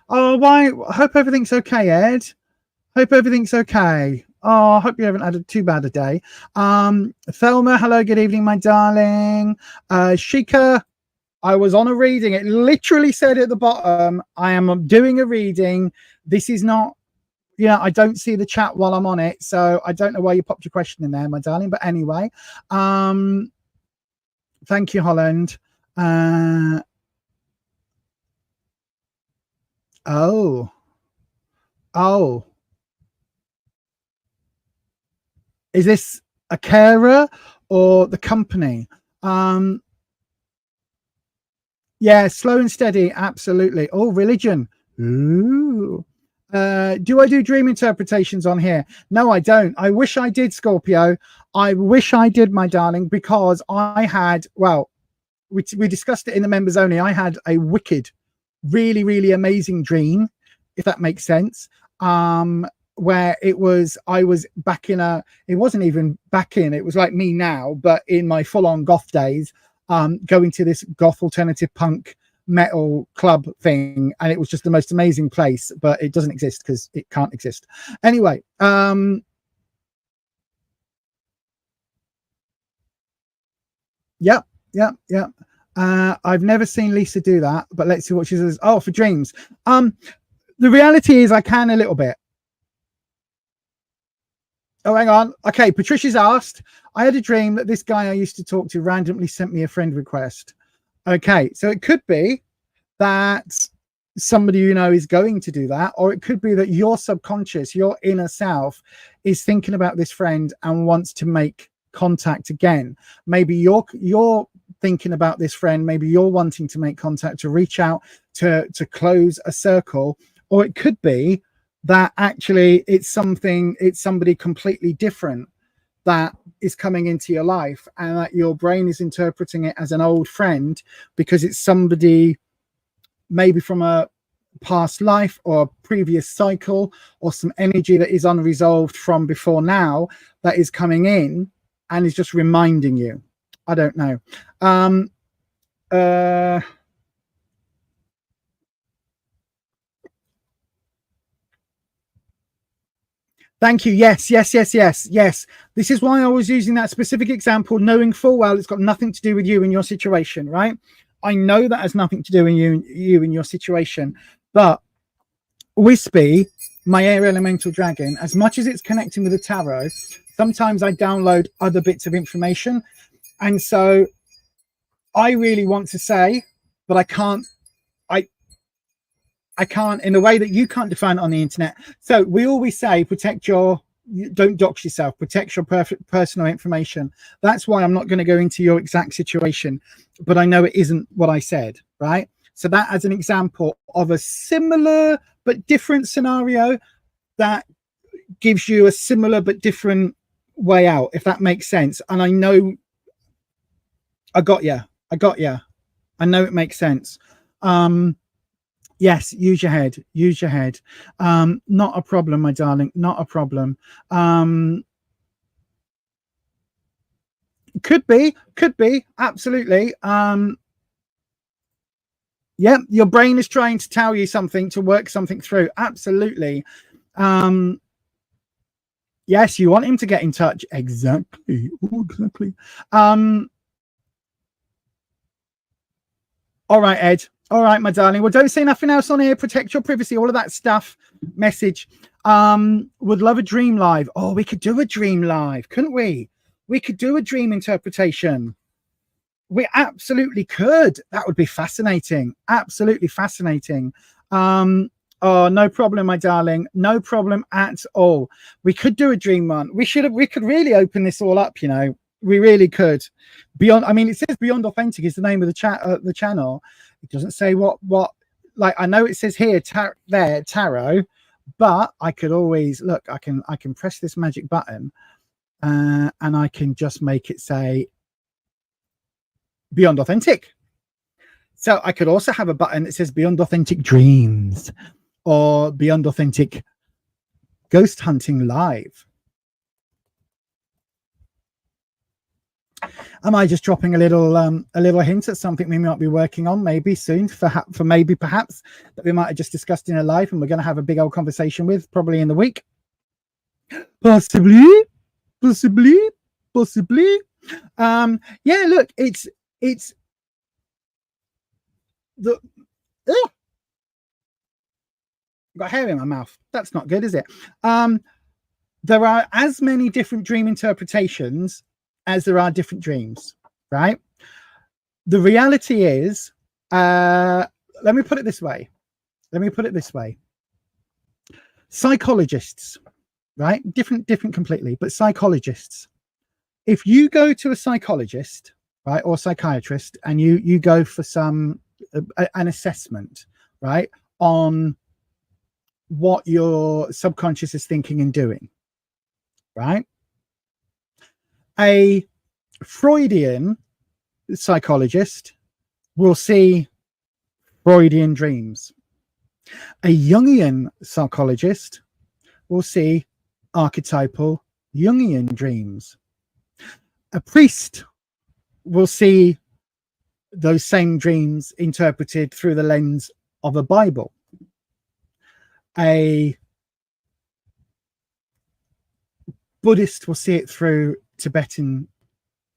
Oh, why? I hope everything's okay, Ed. Hope everything's okay. Oh, I hope you haven't had too bad a day. Thelma, hello, good evening, my darling. Shika, I was on a reading. It literally said at the bottom, I am doing a reading. This is not, I don't see the chat while I'm on it. So I don't know why you popped your question in there, my darling. But anyway, thank you, Holland. Oh. Is this a carer or the company? Yeah, slow and steady. Absolutely. Oh, religion. Ooh. Do I do dream interpretations on here? No, I don't. I wish I did, Scorpio. I wish I did, my darling, because I had, well, we discussed it in the members only. I had a wicked, really, really amazing dream, if that makes sense. Where I was back in it wasn't even back in, it was like me now, but in my full on goth days, going to this goth alternative punk metal club thing, and it was just the most amazing place, but it doesn't exist because it can't exist. Anyway, yeah. I've never seen Lisa do that, but let's see what she says. Oh, for dreams. The reality is I can a little bit. Oh, hang on. Okay, Patricia's asked, I had a dream that this guy I used to talk to randomly sent me a friend request. Okay, so it could be that somebody you know is going to do that, or it could be that your subconscious, your inner self, is thinking about this friend and wants to make contact again. Maybe you're thinking about this friend, maybe you're wanting to make contact, to reach out, to close a circle, or it could be that actually it's somebody completely different that is coming into your life, and that your brain is interpreting it as an old friend because it's somebody maybe from a past life or a previous cycle, or some energy that is unresolved from before now that is coming in and is just reminding you. I don't know. Thank you. Yes. This is why I was using that specific example, knowing full well it's got nothing to do with you and your situation, right? I know that has nothing to do with you and your situation, but Wispy, my air elemental dragon, as much as it's connecting with the tarot, sometimes I download other bits of information. And so I really want to say, but I can't in a way that you can't define it on the internet. So we always say, don't dox yourself, protect your personal information. That's why I'm not going to go into your exact situation, but I know it isn't what I said, right? So that as an example of a similar but different scenario that gives you a similar but different way out, if that makes sense. And I know I got you. I know it makes sense. Yes, use your head. Not a problem, my darling, not a problem. Could be, absolutely. Yeah, your brain is trying to tell you something, to work something through. Absolutely. Yes, you want him to get in touch. Exactly. Exactly. All right, Ed. All right, my darling. Well, don't say nothing else on here. Protect your privacy, all of that stuff. Message. Would love a dream live. Oh, we could do a dream live, couldn't we? We could do a dream interpretation. We absolutely could. That would be fascinating. Absolutely fascinating. Oh, no problem, my darling. No problem at all. We could do a dream one. We could really open this all up, you know. We really could. Beyond, I mean, it says Beyond Authentic is the name of the channel. It doesn't say what like, I know it says here tarot, but I could always look, I can press this magic button and I can just make it say Beyond Authentic. So I could also have a button that says Beyond Authentic Dreams or Beyond Authentic Ghost Hunting Live. Am I just dropping a little hint at something we might be working on maybe soon for maybe perhaps that we might have just discussed in a live and we're going to have a big old conversation with probably in the week? Possibly. Yeah, look, it's the got hair in my mouth. That's not good, is it? There are as many different dream interpretations as there are different dreams, right? The reality is, let me put it this way. Psychologists, right? Different completely, but psychologists. If you go to a psychologist, right, or psychiatrist, and you go for an assessment, right, on what your subconscious is thinking and doing, right? A Freudian psychologist will see Freudian dreams. A Jungian psychologist will see archetypal Jungian dreams. A priest will see those same dreams interpreted through the lens of a Bible, a Buddhist will see it through Tibetan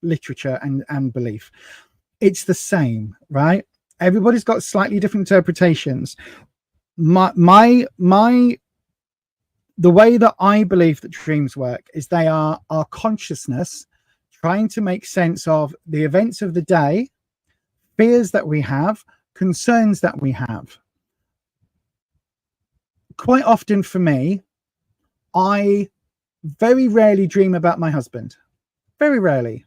literature and belief. It's the same, right? Everybody's got slightly different interpretations. The way that I believe that dreams work is they are our consciousness trying to make sense of the events of the day, fears that we have, concerns that we have. Quite often for me, I very rarely dream about my husband. Very rarely.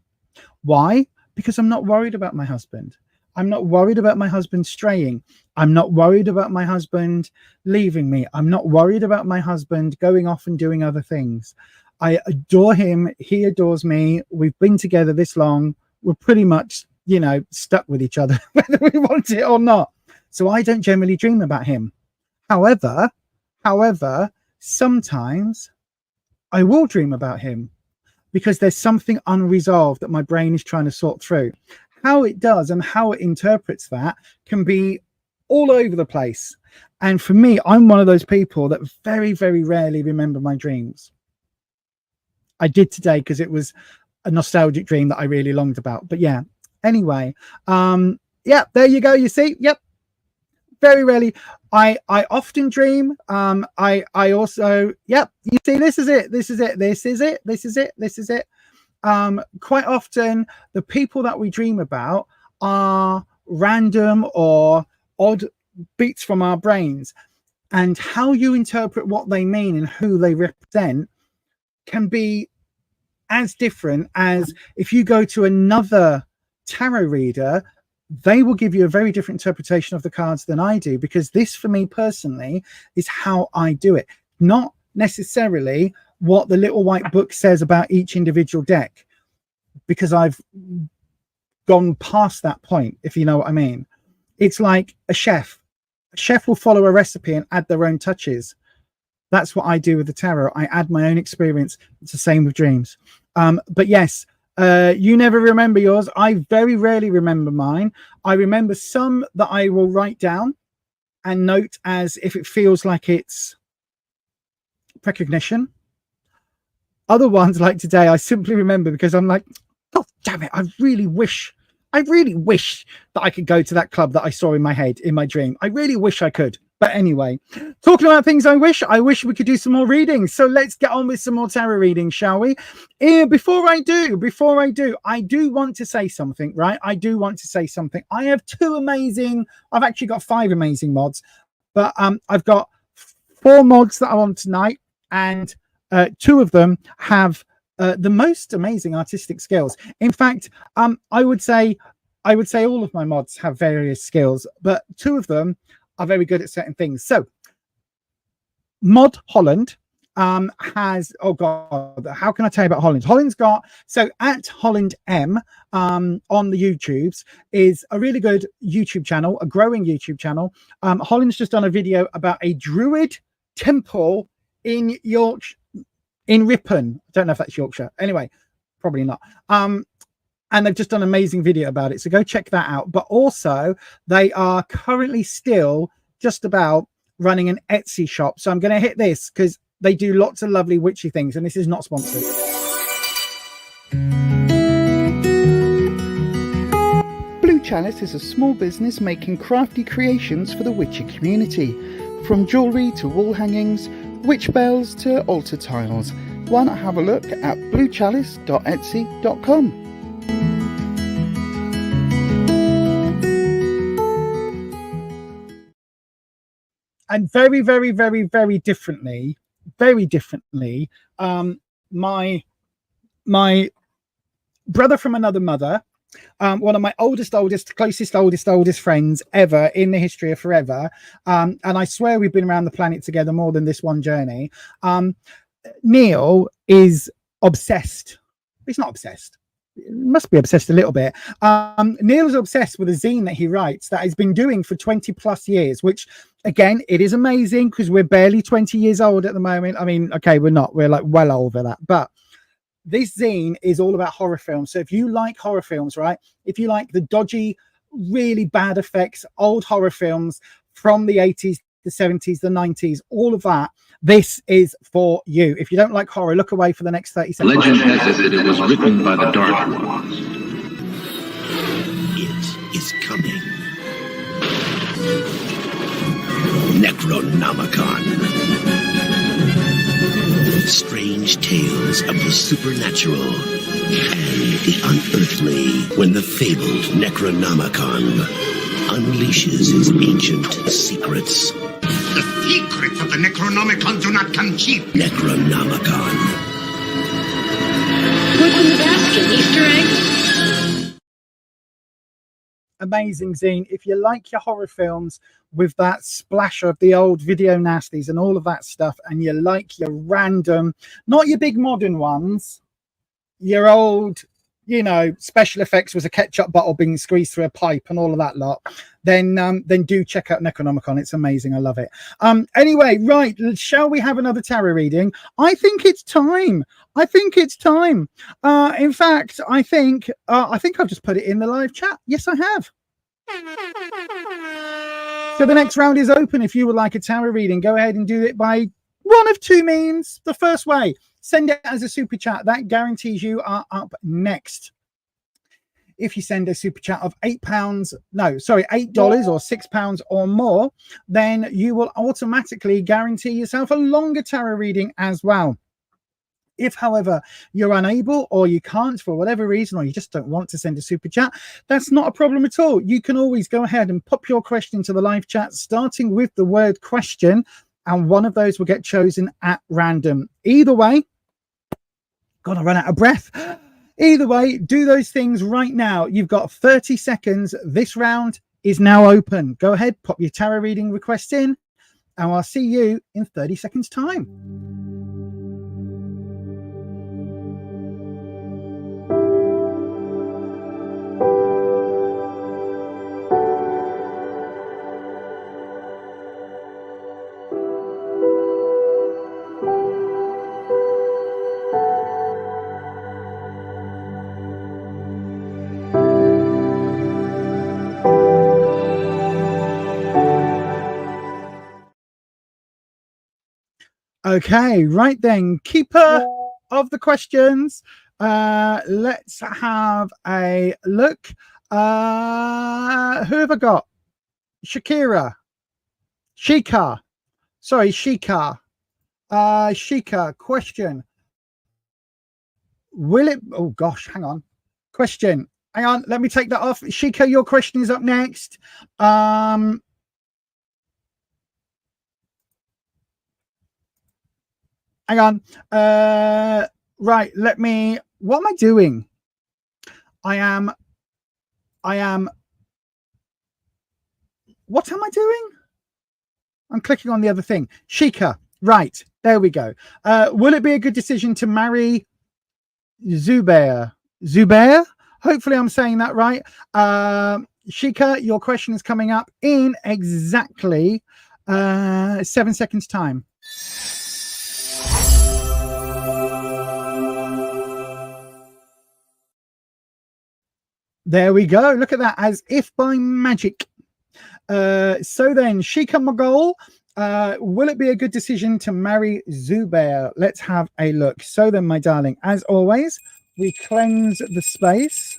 Why? Because I'm not worried about my husband. I'm not worried about my husband straying. I'm not worried about my husband leaving me. I'm not worried about my husband going off and doing other things. I adore him. He adores me. We've been together this long. We're pretty much, you know, stuck with each other, whether we want it or not. So I don't generally dream about him. However, sometimes I will dream about him because there's something unresolved that my brain is trying to sort through. How it does and how it interprets that can be all over the place. And for me, I'm one of those people that very, very rarely remember my dreams. I did today because it was a nostalgic dream that I really longed about. But yeah, anyway, yeah, there you go. You see, yep. Very rarely. I often dream. I also, yep, you see, this is it. Quite often the people that we dream about are random or odd beats from our brains, and how you interpret what they mean and who they represent can be as different as if you go to another tarot reader. They will give you a very different interpretation of the cards than I do, because this, for me personally, is how I do it, not necessarily what the little white book says about each individual deck, because I've gone past that point, if you know what I mean. It's like a chef. A chef will follow a recipe and add their own touches. That's what I do with the tarot. I add my own experience. It's the same with dreams. But yes, you never remember yours. I very rarely remember mine. I remember some that I will write down and note as if it feels like it's precognition. Other ones, like today, I simply remember because I'm like, oh damn it, I really wish that I could go to that club that I saw in my head in my dream. I really wish I could. But anyway, talking about things I wish we could do some more readings. So let's get on with some more tarot readings, shall we? Before I do, I do want to say something, right? I have I've actually got 5 amazing mods, but I've got 4 mods that I want tonight, and 2 of them have the most amazing artistic skills. In fact, I would say all of my mods have various skills, but 2 of them are very good at certain things. So Mod Holland has, oh god, how can I tell you about Holland? Holland's got, so at Holland M on the YouTubes is a really good YouTube channel, a growing YouTube channel. Holland's just done a video about a druid temple in Yorkshire, in Ripon. I don't know if that's Yorkshire. Anyway, probably not. And they've just done an amazing video about it. So go check that out. But also they are currently still just about running an Etsy shop. So I'm going to hit this because they do lots of lovely witchy things. And this is not sponsored. Blue Chalice is a small business making crafty creations for the witchy community. From jewellery to wall hangings, witch bells to altar tiles. Why not have a look at bluechalice.etsy.com. And very, very, very, very differently, my brother from another mother, one of my closest friends ever in the history of forever, and I swear we've been around the planet together more than this one journey. Neil is obsessed. He's not obsessed. He must be obsessed a little bit. Neil is obsessed with a zine that he writes that he's been doing for 20 plus years, which again, it is amazing because we're barely 20 years old at the moment. I mean, okay, we're not, we're like well over that, but this zine is all about horror films. So if you like horror films, right, if you like the dodgy really bad effects, old horror films from the 80s, the 70s, the 90s, all of that. This is for you. If you don't like horror, look away for the next 30 seconds. Legend has it that it was written by the Dark Ones. It is coming. Necronomicon. Strange tales of the supernatural and the unearthly when the fabled Necronomicon unleashes his ancient secrets. The secrets of the Necronomicon do not come cheap. Necronomicon. What's in the basket? Easter eggs? Amazing zine. If you like your horror films with that splash of the old video nasties and all of that stuff, and you like your random, not your big modern ones, your old, you know, special effects was a ketchup bottle being squeezed through a pipe and all of that lot, then do check out Necronomicon. It's amazing. I love it. Anyway, right, shall we have another tarot reading? I think it's time. In fact, I think I've just put it in the live chat. Yes, I have. So the next round is open. If you would like a tarot reading, go ahead and do it by one of two means. The first way, send it as a super chat. That guarantees you are up next. If you send a super chat of $8 or £6 or more, then you will automatically guarantee yourself a longer tarot reading as well. If, however, you're unable or you can't for whatever reason, or you just don't want to send a super chat, that's not a problem at all. You can always go ahead and pop your question to the live chat, starting with the word question, and one of those will get chosen at random. Either way, God, I run out of breath. Either way, do those things right now. You've got 30 seconds. This round is now open. Go ahead, pop your tarot reading request in, and I'll see you in 30 seconds time. Okay, right then, keeper of the questions. Let's have a look. Who have I got? Shika. Shika, question. Will it, oh gosh, hang on. Question. Hang on, let me take that off. Shika, your question is up next. Hang on. Right, let me, what am I doing? What am I doing? I'm clicking on the other thing. Shika, right, there we go. Will it be a good decision to marry Zubair? Hopefully I'm saying that right. Shika, your question is coming up in exactly 7 seconds time. There we go. Look at that, as if by magic. So then, Shika Mogol, will it be a good decision to marry Zubair? Let's have a look. So then, my darling, as always, we cleanse the space.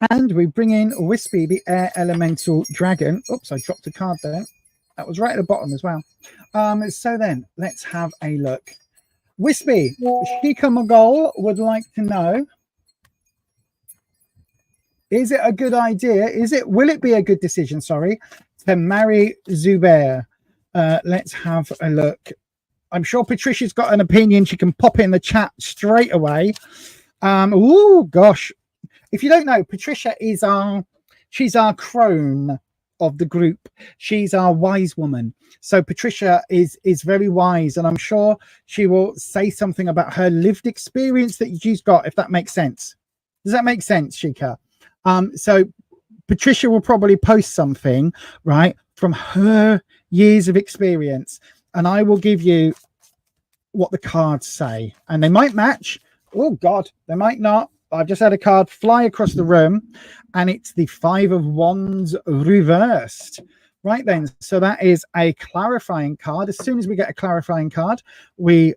And we bring in Wispy, the air elemental dragon. Oops, I dropped a card there. That was right at the bottom as well. So then, let's have a look. Wispy, Shika Mogol would like to know, is it a good idea? Will it be a good decision, sorry, to marry Zubair? Let's have a look. I'm sure Patricia's got an opinion. She can pop it in the chat straight away. Oh gosh. If you don't know, Patricia is she's our crone of the group. She's our wise woman. So Patricia is very wise, and I'm sure she will say something about her lived experience that she's got, if that makes sense. Does that make sense, Shika? So Patricia will probably post something, right, from her years of experience, and I will give you what the cards say, and they might match. Oh God, they might not. I've just had a card fly across the room, and it's the 5 of Wands reversed. Right then, so that is a clarifying card. As soon as we get a clarifying card, we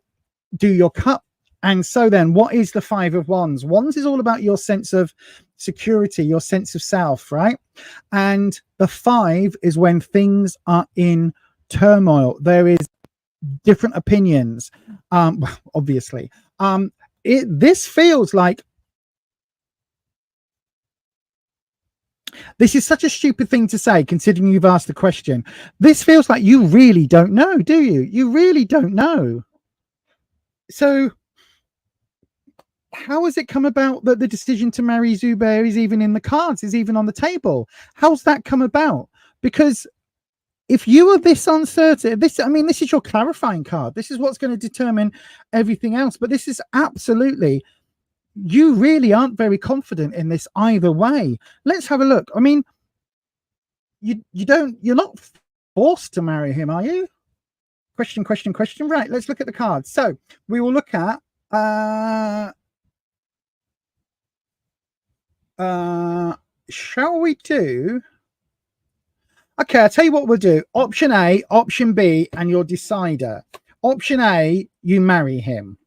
do your cup. And so then, what is the 5 of Wands? Wands is all about your sense of security, your sense of self, right? And the 5 is when things are in turmoil. There is different opinions, obviously. This feels like, this is such a stupid thing to say, considering you've asked the question. This feels like you really don't know, do you? You really don't know. So how has it come about that the decision to marry Zubair is even in the cards, is even on the table? How's that come about? Because if you are this uncertain, this is your clarifying card. This is what's going to determine everything else. But this is absolutely, you really aren't very confident in this either way. Let's have a look. I mean, you're not forced to marry him, are you? Question. Right, let's look at the cards. So we will look at shall we do, okay, I'll tell you what we'll do. Option A, option B, and your decider. Option A, you marry him.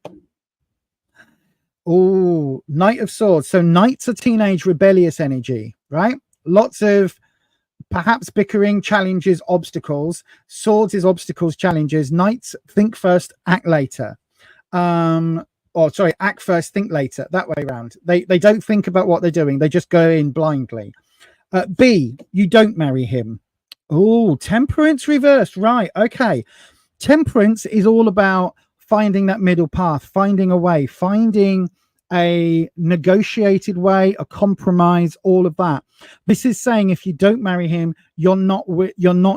Oh, Knight of Swords. So Knights are teenage rebellious energy, right? Lots of perhaps bickering, challenges, obstacles. Swords is obstacles, challenges. Knights think first, act later. Act first, think later. That way around. They don't think about what they're doing. They just go in blindly. B, you don't marry him. Oh, Temperance reversed. Right. Okay. Temperance is all about finding that middle path, finding a way, finding a negotiated way, a compromise, all of that. This is saying if you don't marry him, you're not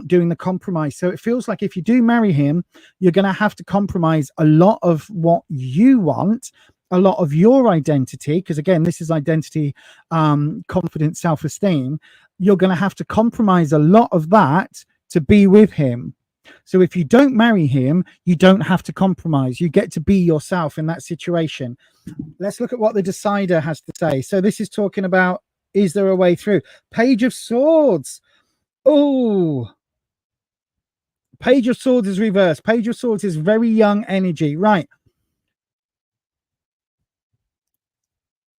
doing the compromise. So it feels like if you do marry him, you're going to have to compromise a lot of what you want, a lot of your identity, because again, this is identity, confidence, self-esteem. You're going to have to compromise a lot of that to be with him. So if you don't marry him, you don't have to compromise. You get to be yourself in that situation. Let's look at what the decider has to say. So this is talking about, is there a way through? Page of Swords. Oh, Page of Swords is reversed. Page of Swords is very young energy. Right.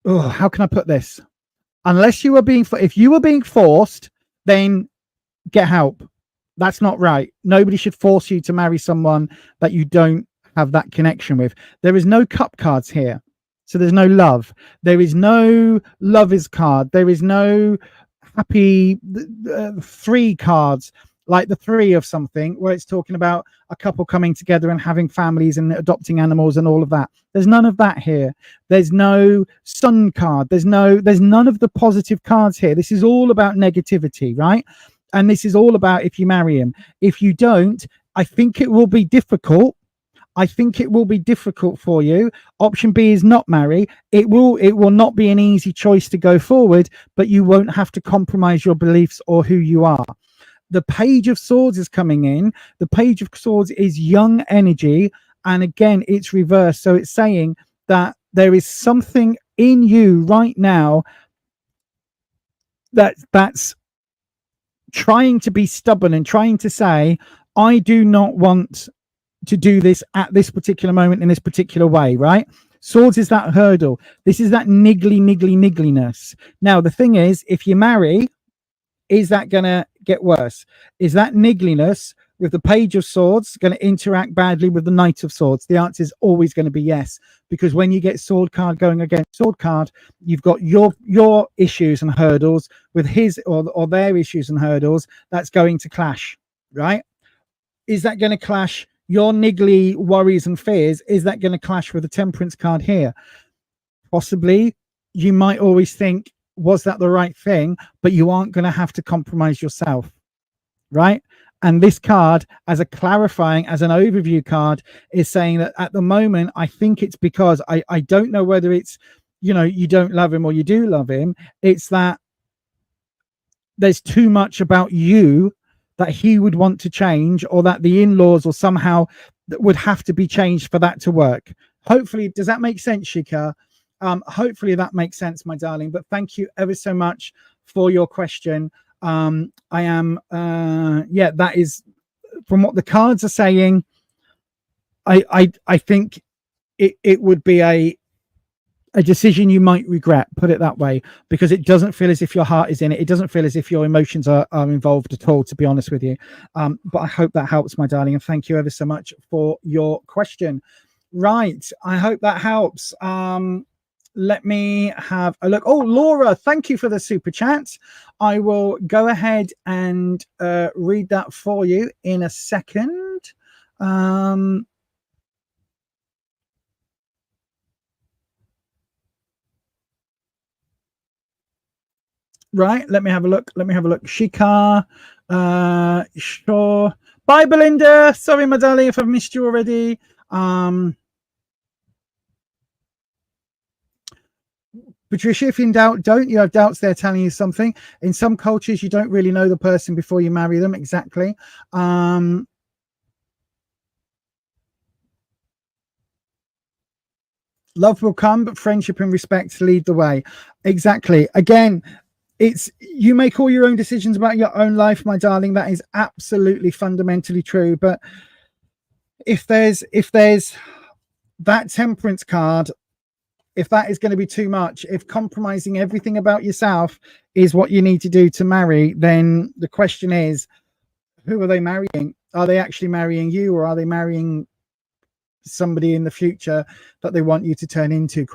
Oh, how can I put this? Unless you are being, if you are being forced, then get help. That's not right. Nobody should force you to marry someone that you don't have that connection with. There is no cup cards here. So there's no love. There is no lovers card. There is no happy 3 cards, like the 3 of something, where it's talking about a couple coming together and having families and adopting animals and all of that. There's none of that here. There's no sun card. There's none of the positive cards here. This is all about negativity, right? And this is all about if you marry him. If you don't, I think it will be difficult. I think it will be difficult for you. Option B is not marry. It will not be an easy choice to go forward, but you won't have to compromise your beliefs or who you are. The Page of Swords is coming in. The Page of Swords is young energy. And again, it's reversed. So it's saying that there is something in you right now that's trying to be stubborn and trying to say, I do not want to do this at this particular moment in this particular way, right? Swords is that hurdle. This is that niggliness. Now, the thing is, if you marry, is that going to get worse? Is that niggliness with the Page of Swords going to interact badly with the Knight of Swords? The answer is always going to be yes, because when you get sword card going against sword card, you've got your issues and hurdles with his or their issues and hurdles. That's going to clash, right? Is that going to clash? Your niggly worries and fears, is that going to clash with the Temperance card here? Possibly. You might always think, was that the right thing? But you aren't going to have to compromise yourself, right? And this card, as a clarifying, as an overview card, is saying that at the moment, I think it's because I don't know whether it's, you don't love him or you do love him. It's that there's too much about you that he would want to change, or that the in-laws or somehow that would have to be changed for that to work. Hopefully, does that make sense, Shika? Hopefully that makes sense, my darling. But thank you ever so much for your question. I am, that is from what the cards are saying. I think it would be a decision you might regret, put it that way, because it doesn't feel as if your heart is in it. It doesn't feel as if your emotions are involved at all, to be honest with you. But I hope that helps, my darling, and thank you ever so much for your question. Right, I hope that helps. Let me have a look. Oh, Laura, thank you for the super chat. I will go ahead and read that for you in a second. Right, let me have a look. Shikar, sure. Bye, Belinda. Sorry, my darling, if I've missed you already. Patricia, if in doubt, don't. You have doubts, they're telling you something. In some cultures, you don't really know the person before you marry them. Exactly. Love will come, but friendship and respect lead the way. Exactly. Again, it's you make all your own decisions about your own life, my darling. That is absolutely fundamentally true. But if there's that temperance card, if that is going to be too much, if compromising everything about yourself is what you need to do to marry, then the question is, who are they marrying? Are they actually marrying you, or are they marrying somebody in the future that they want you to turn into ?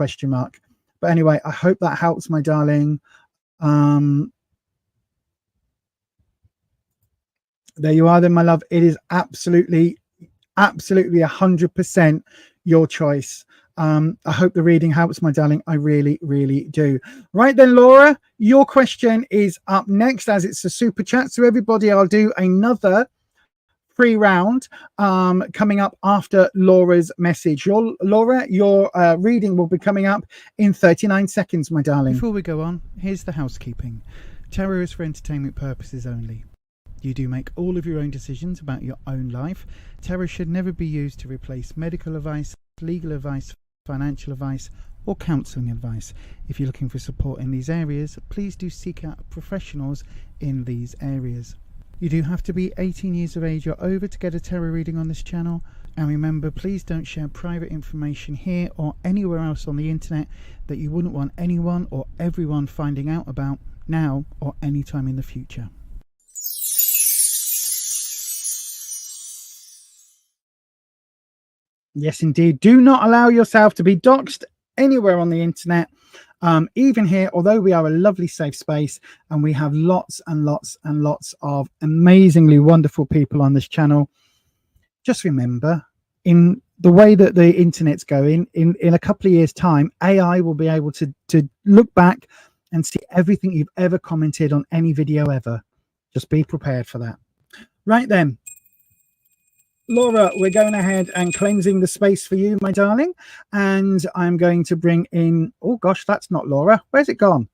But anyway, I hope that helps, my darling. There you are then, my love. It is absolutely 100% your choice. I hope the reading helps, my darling. I really, really do. Right then, Laura, your question is up next, as it's a super chat. So everybody, I'll do another free round coming up after Laura's message. Laura, your reading will be coming up in 39 seconds, my darling. Before we go on, here's the housekeeping. Tarot is for entertainment purposes only. You do make all of your own decisions about your own life. Tarot should never be used to replace medical advice, legal advice, financial advice, or counselling advice. If you're looking for support in these areas, please do seek out professionals in these areas. You do have to be 18 years of age or over to get a tarot reading on this channel. And remember, please don't share private information here or anywhere else on the internet that you wouldn't want anyone or everyone finding out about now or any time in the future. Yes, indeed. Do not allow yourself to be doxxed anywhere on the internet. Even here, although we are a lovely safe space and we have lots and lots and lots of amazingly wonderful people on this channel, just remember, in the way that the internet's going, in a couple of years' time, AI will be able to look back and see everything you've ever commented on any video ever. Just be prepared for that. Right then, Laura, we're going ahead and cleansing the space for you, my darling. And I'm going to bring in, oh gosh, that's not Laura. Where's it gone?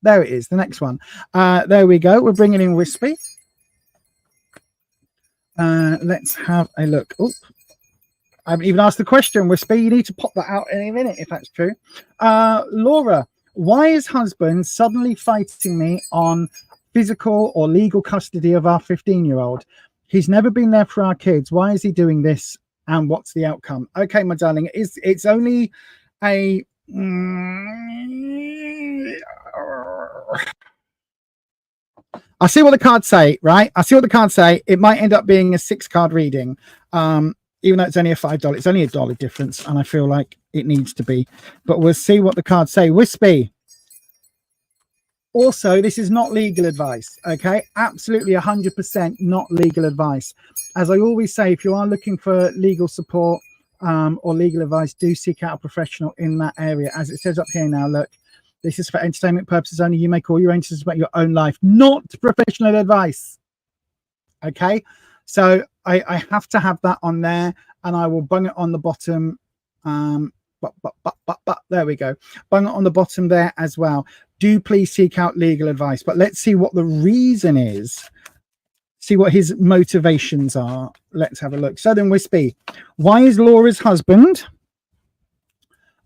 There it is, the next one. There we go. We're bringing in Wispy. Let's have a look. Oh, I haven't even asked the question, Wispy. You need to pop that out any minute if that's true. Laura, why is husband suddenly fighting me on physical or legal custody of our 15-year-old? He's never been there for our kids. Why is he doing this? And what's the outcome? Okay, my darling, it's only a... I see what the cards say, right? I see what the cards say. It might end up being a 6-card reading, even though it's only a $5. It's only $1 difference, and I feel like it needs to be. But we'll see what the cards say. Wispy. Also, this is not legal advice, okay? Absolutely 100% not legal advice. As I always say, if you are looking for legal support or legal advice, do seek out a professional in that area. As it says up here now, look, this is for entertainment purposes only. You make all your own decisions about your own life, not professional advice, okay? So I have to have that on there, and I will bung it on the bottom. There we go. Bung it on the bottom there as well. Do please seek out legal advice. But let's see what the reason is. See what his motivations are. Let's have a look. So then, Wispy, why is Laura's husband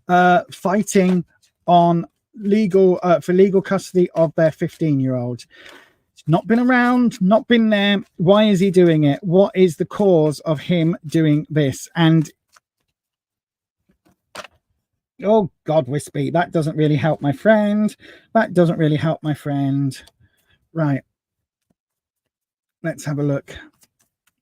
fighting on legal for legal custody of their 15-year-old. Not been around, not been there. Why is he doing it? What is the cause of him doing this? And oh God, Wispy, that doesn't really help my friend. That doesn't really help my friend. Right. Let's have a look.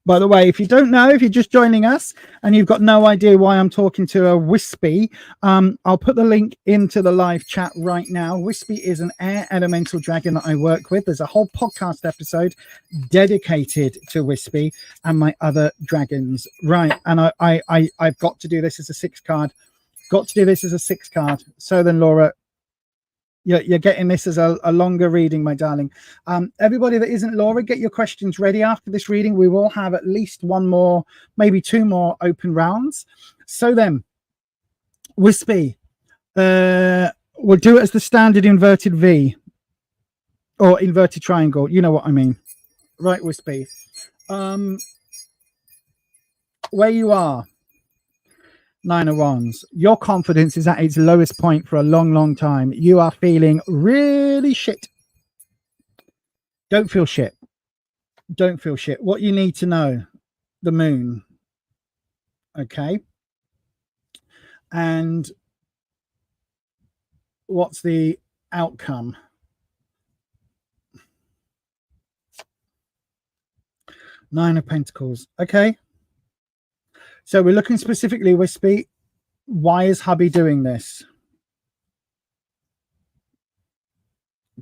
By the way, if you don't know, if you're just joining us and you've got no idea why I'm talking to a Wispy, I'll put the link into the live chat right now. Wispy is an air elemental dragon that I work with. There's a whole podcast episode dedicated to Wispy and my other dragons. Right. And I've got to do this as a 6 card. Got to do this as a 6 card. So then, Laura, you're getting this as a longer reading, my darling. Everybody that isn't Laura, get your questions ready. After this reading, we will have at least 1 more, maybe 2 more open rounds. So then, Wispy, we'll do it as the standard inverted V or inverted triangle. You know what I mean. Right, Wispy. Where you are, 9 of Wands. Your confidence is at its lowest point for a long time. You are feeling really shit. Don't feel shit. Don't feel shit. What you need to know, the moon. Okay. And what's the outcome? Nine of Pentacles. Okay. So we're looking specifically, Wispy, why is hubby doing this?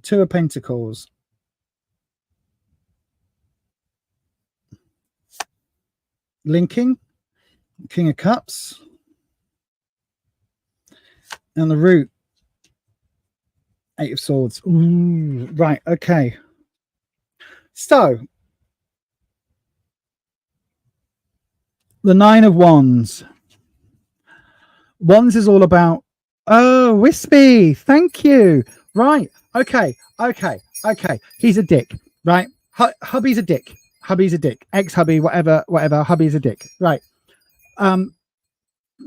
2 of Pentacles. Linking. King of Cups. And the root. 8 of Swords. Ooh, right, okay. So, the 9 of Wands. Wands is all about, oh, Wispy, thank you. Right, okay. He's a dick, right? Hubby's a dick. Hubby's a dick. Ex-hubby, whatever, hubby's a dick. Right. The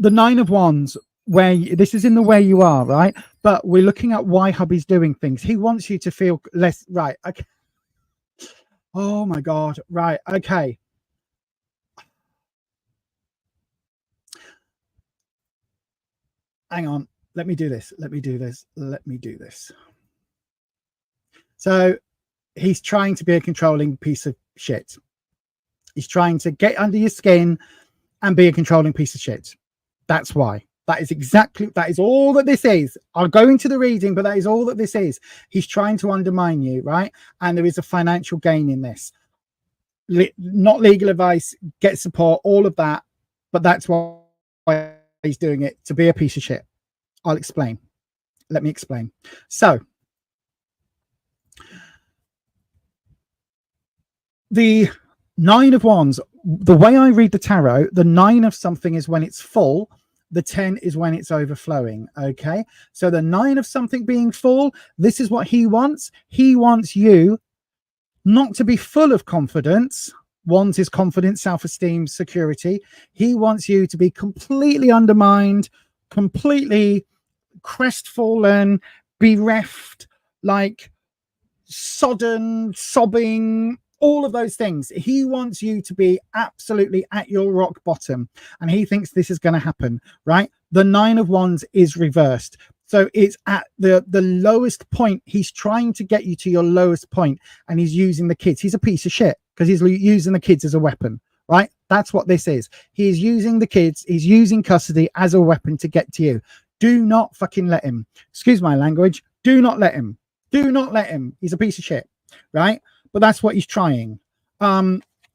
9 of Wands, this is in the way you are, right? But we're looking at why hubby's doing things. He wants you to feel less, right, okay. Oh my God, right, okay. Hang on, let me do this. So he's trying to be a controlling piece of shit. He's trying to get under your skin and be a controlling piece of shit. That's why. That is all that this is. I'll go into the reading, but that is all that this is. He's trying to undermine you, right? And there is a financial gain in this. Not legal advice, get support, all of that. But that's why he's doing it, to be a piece of shit. I'll explain. Let me explain. So the 9 of Wands, the way I read the tarot, the 9 of something is when it's full, the 10 is when it's overflowing. Okay, so the 9 of something being full, this is what he wants. He wants you not to be full of confidence. Wands is confidence, self-esteem, security. He wants you to be completely undermined, completely crestfallen, bereft, like sodden, sobbing, all of those things. He wants you to be absolutely at your rock bottom, and he thinks this is going to happen, right? The 9 of Wands is reversed. So it's at the lowest point. He's trying to get you to your lowest point, and he's using the kids. He's a piece of shit because he's using the kids as a weapon, right? That's what this is. He's using the kids. He's using custody as a weapon to get to you. Do not fucking let him. Excuse my language. Do not let him. Do not let him. He's a piece of shit, right? But that's what he's trying.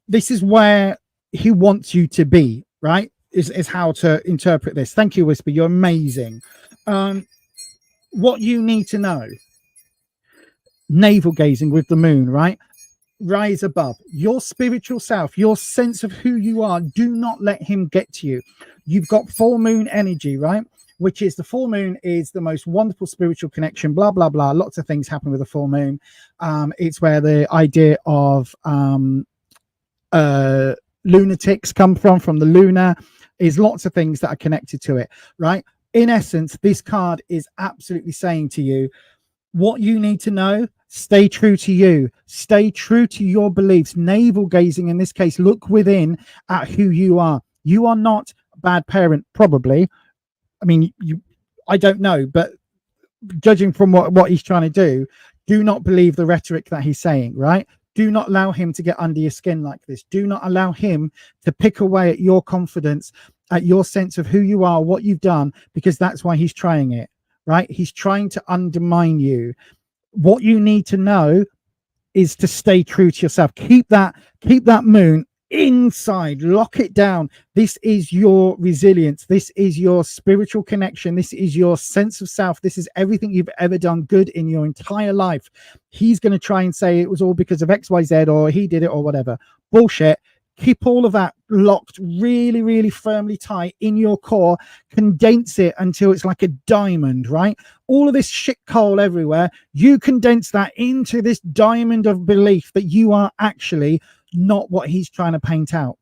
This is where he wants you to be, right? Is how to interpret this. Thank you, Whisper. You're amazing. What you need to know, navel gazing with the moon, right? Rise above your spiritual self, your sense of who you are. Do not let him get to you. You've got full moon energy, right? Which is the full moon is the most wonderful spiritual connection, blah, blah, blah. Lots of things happen with a full moon. It's where the idea of lunatics come from the lunar, is lots of things that are connected to it, right? In essence, this card is absolutely saying to you what you need to know. Stay true to you, stay true to your beliefs. Navel gazing in this case, look within at who you are. You are not a bad parent, probably. I mean, I don't know, but judging from what he's trying to do not believe the rhetoric that he's saying, right? Do not allow him to get under your skin like this. Do not allow him to pick away at your confidence, at your sense of who you are, what you've done, because that's why he's trying it, right? He's trying to undermine you. What you need to know is to stay true to yourself. Keep that moon inside, lock it down. This is your resilience. This is your spiritual connection. This is your sense of self. This is everything you've ever done good in your entire life. He's going to try and say it was all because of XYZ, or he did it, or whatever. Bullshit. Keep all of that locked really, really firmly tight in your core. Condense it until it's like a diamond, right? All of this shit coal everywhere, you condense that into this diamond of belief that you are actually not what he's trying to paint out.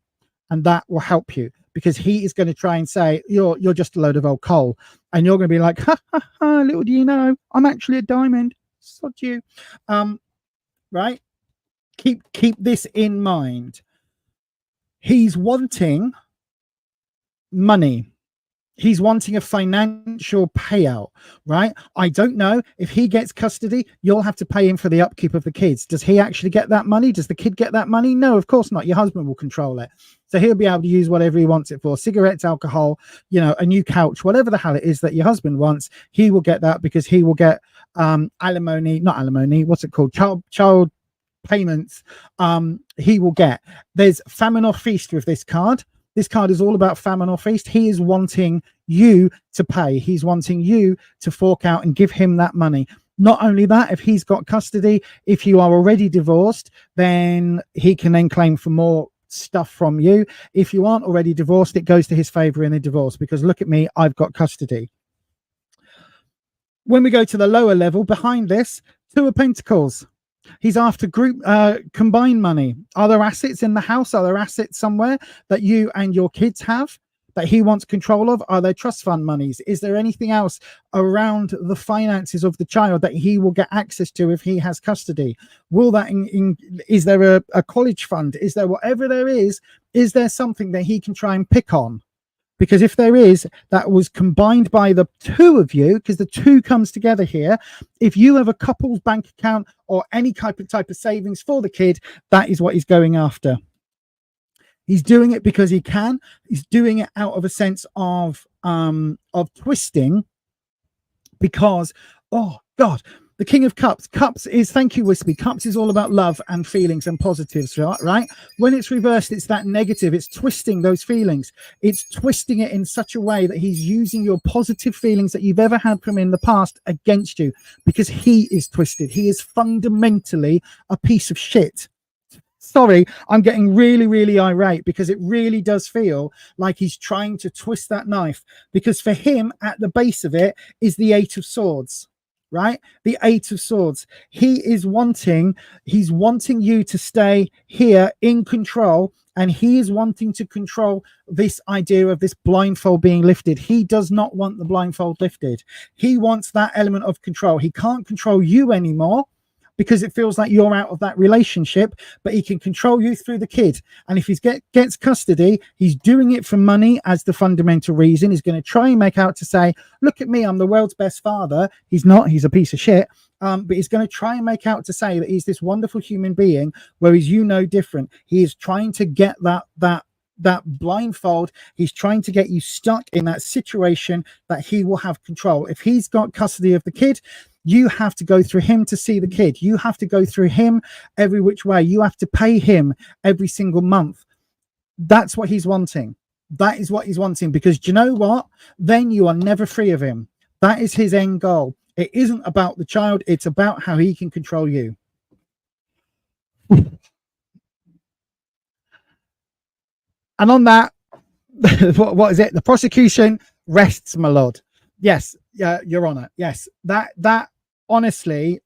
And that will help you, because he is going to try and say you're just a load of old coal, and you're going to be like, ha ha ha, little do you know, I'm actually a diamond. Sod you. Right? Keep this in mind. He's wanting money. He's wanting a financial payout, right? I don't know. If he gets custody, you'll have to pay him for the upkeep of the kids. Does he actually get that money? Does the kid get that money? No, of course not. Your husband will control it. So he'll be able to use whatever he wants it for. Cigarettes, alcohol, a new couch, whatever the hell it is that your husband wants, he will get that, because he will get alimony, not alimony, what's it called? Child payments. He will get. There's famine or feast with this card. This card is all about famine or feast. He is wanting you to pay. He's wanting you to fork out and give him that money. Not only that, if he's got custody, if you are already divorced, then he can then claim for more stuff from you. If you aren't already divorced, it goes to his favor in the divorce, because look at me, I've got custody. When we go to the lower level behind this, Two of Pentacles. He's after group combined money. Are there assets in the house? Are there assets somewhere that you and your kids have that he wants control of? Are there trust fund monies? Is there anything else around the finances of the child that he will get access to if he has custody? Will that is there a college fund? Is there whatever there is there something that he can try and pick on? Because if there is, that was combined by the two of you, because the two comes together here. If you have a couple's bank account or any type of savings for the kid, that is what he's going after. He's doing it because he can. He's doing it out of a sense of twisting, because, oh God, the King of Cups. Cups is, thank you, Wispy. Cups is all about love and feelings and positives, right? When it's reversed, it's that negative. It's twisting those feelings. It's twisting it in such a way that he's using your positive feelings that you've ever had from him in the past against you, because he is twisted. He is fundamentally a piece of shit. Sorry, I'm getting really, really irate, because it really does feel like he's trying to twist that knife, because for him, at the base of it is the Eight of Swords. Right? The Eight of Swords. He's wanting you to stay here in control, and he is wanting to control this idea of this blindfold being lifted. He does not want the blindfold lifted. He wants that element of control. He can't control you anymore, because it feels like you're out of that relationship, but he can control you through the kid. And if he gets custody, he's doing it for money as the fundamental reason. He's going to try and make out to say, look at me, I'm the world's best father. He's not, he's a piece of shit. But he's going to try and make out to say that he's this wonderful human being, whereas different. He is trying to get that blindfold. He's trying to get you stuck in that situation that he will have control. If he's got custody of the kid, you have to go through him to see the kid. You have to go through him every which way. You have to pay him every single month. That's what he's wanting. That is what he's wanting, because do you know what? Then you are never free of him. That is his end goal. It isn't about the child. It's about how he can control you. And on that, what is it? The prosecution rests, my lord. Yes, Your Honor. Yes, that honestly,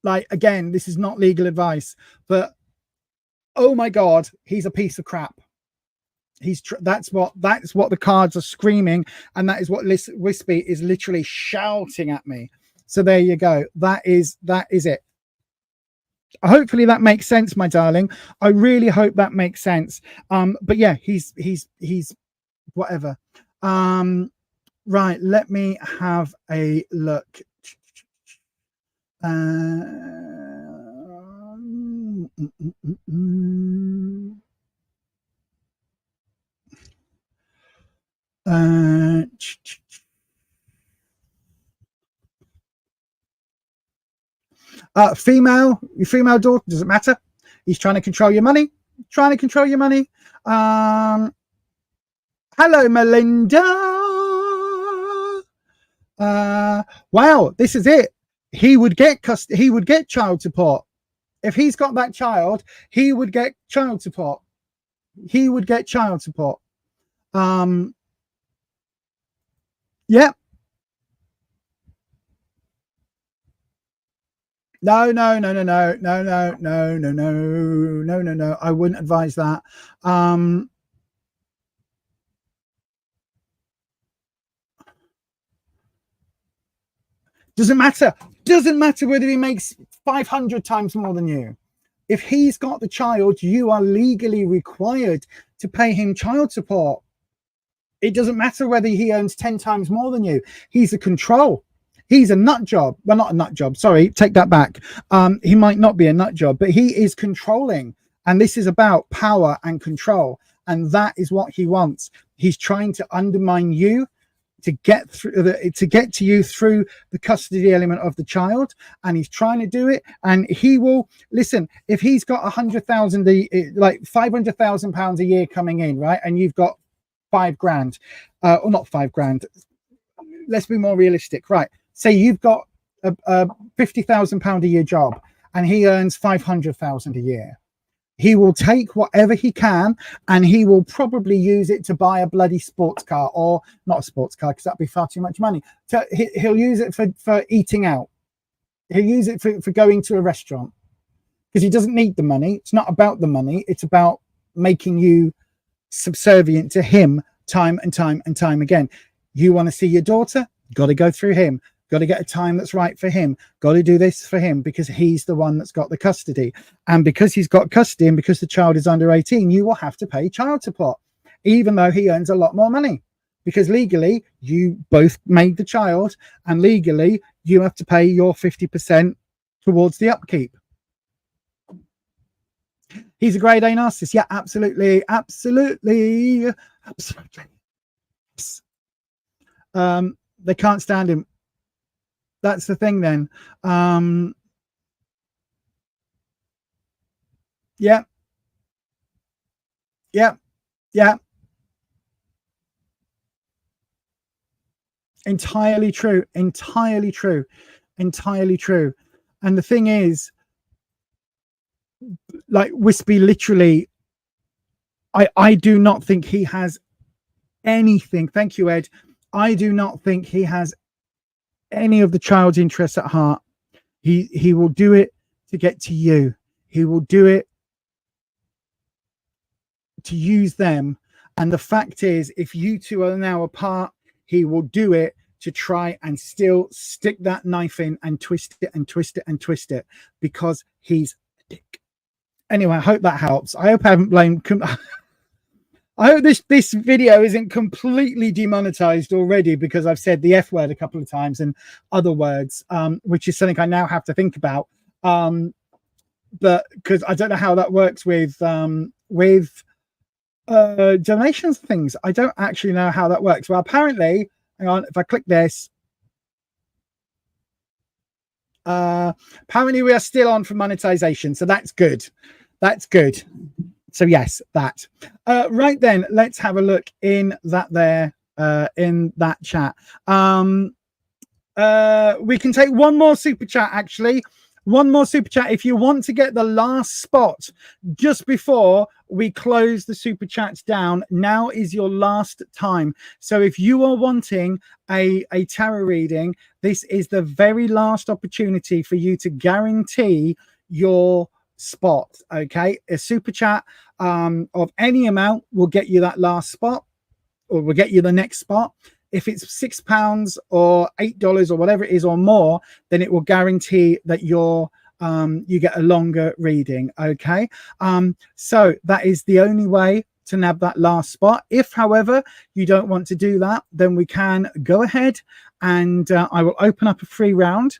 like, again, this is not legal advice, but oh my God, he's a piece of crap. That's what the cards are screaming, and that is what Wispy is literally shouting at me. So there you go. That is it. Hopefully that makes sense, my darling. I really hope that makes sense. But yeah, he's whatever. Right, let me have a look. Your female daughter, doesn't matter. He's trying to control your money. Hello, Melinda. Wow, this is it. He would get child support. If he's got that child, he would get child support. Yeah. No. I wouldn't advise that. Doesn't matter whether he makes 500 times more than you. If he's got the child, you are legally required to pay him child support. It doesn't matter whether he earns 10 times more than you. He's a control. He's a nut job. Well, not a nut job. Sorry, take that back. He might not be a nut job, but he is controlling. And this is about power and control. And that is what he wants. He's trying to undermine you to get to you through the custody element of the child, and he's trying to do it. And he will listen. If he's got 100,000, like £500,000 a year coming in, right, and you've got £5,000, or not £5,000. Let's be more realistic, right? Say you've got a £50,000 a year job, and he earns 500,000 a year. He will take whatever he can, and he will probably use it to buy a bloody sports car, or not a sports car, because that'd be far too much money. He'll use it for eating out. He'll use it for going to a restaurant, because he doesn't need the money. It's not about the money. It's about making you subservient to him time and time and time again. You want to see your daughter? Got to go through him. Got to get a time that's right for him. Got to do this for him, because he's the one that's got the custody. And because he's got custody, and because the child is under 18, you will have to pay child support, even though he earns a lot more money, because legally you both made the child, and legally you have to pay your 50% towards the upkeep. He's a grade A narcissist. Yeah, absolutely. They can't stand him. That's the thing then. Yeah. Entirely true. And the thing is, like Wispy, literally, I do not think he has anything. Thank you, Ed. I do not think he has any of the child's interests at heart. He will do it to get to you. He will do it to use them. And the fact is, if you two are now apart, he will do it to try and still stick that knife in and twist it and twist it and twist it, because he's a dick. Anyway, I hope that helps. I hope I haven't blamed. I hope this video isn't completely demonetized already, because I've said the F word a couple of times and other words, which is something I now have to think about. But because I don't know how that works with donations and things. I don't actually know how that works. Well, apparently, hang on, if I click this, apparently we are still on for monetization, so that's good. So yes, that. Right then, let's have a look in that chat. We can take one more super chat, actually. One more super chat. If you want to get the last spot just before we close the super chats down, now is your last time. So if you are wanting a tarot reading, this is the very last opportunity for you to guarantee your spot. Okay, a super chat of any amount will get you that last spot, or will get you the next spot. If it's £6 or $8 or whatever it is or more, then it will guarantee that you get a longer reading. Okay, so that is the only way to nab that last spot. If, however, you don't want to do that, then we can go ahead and I will open up a free round,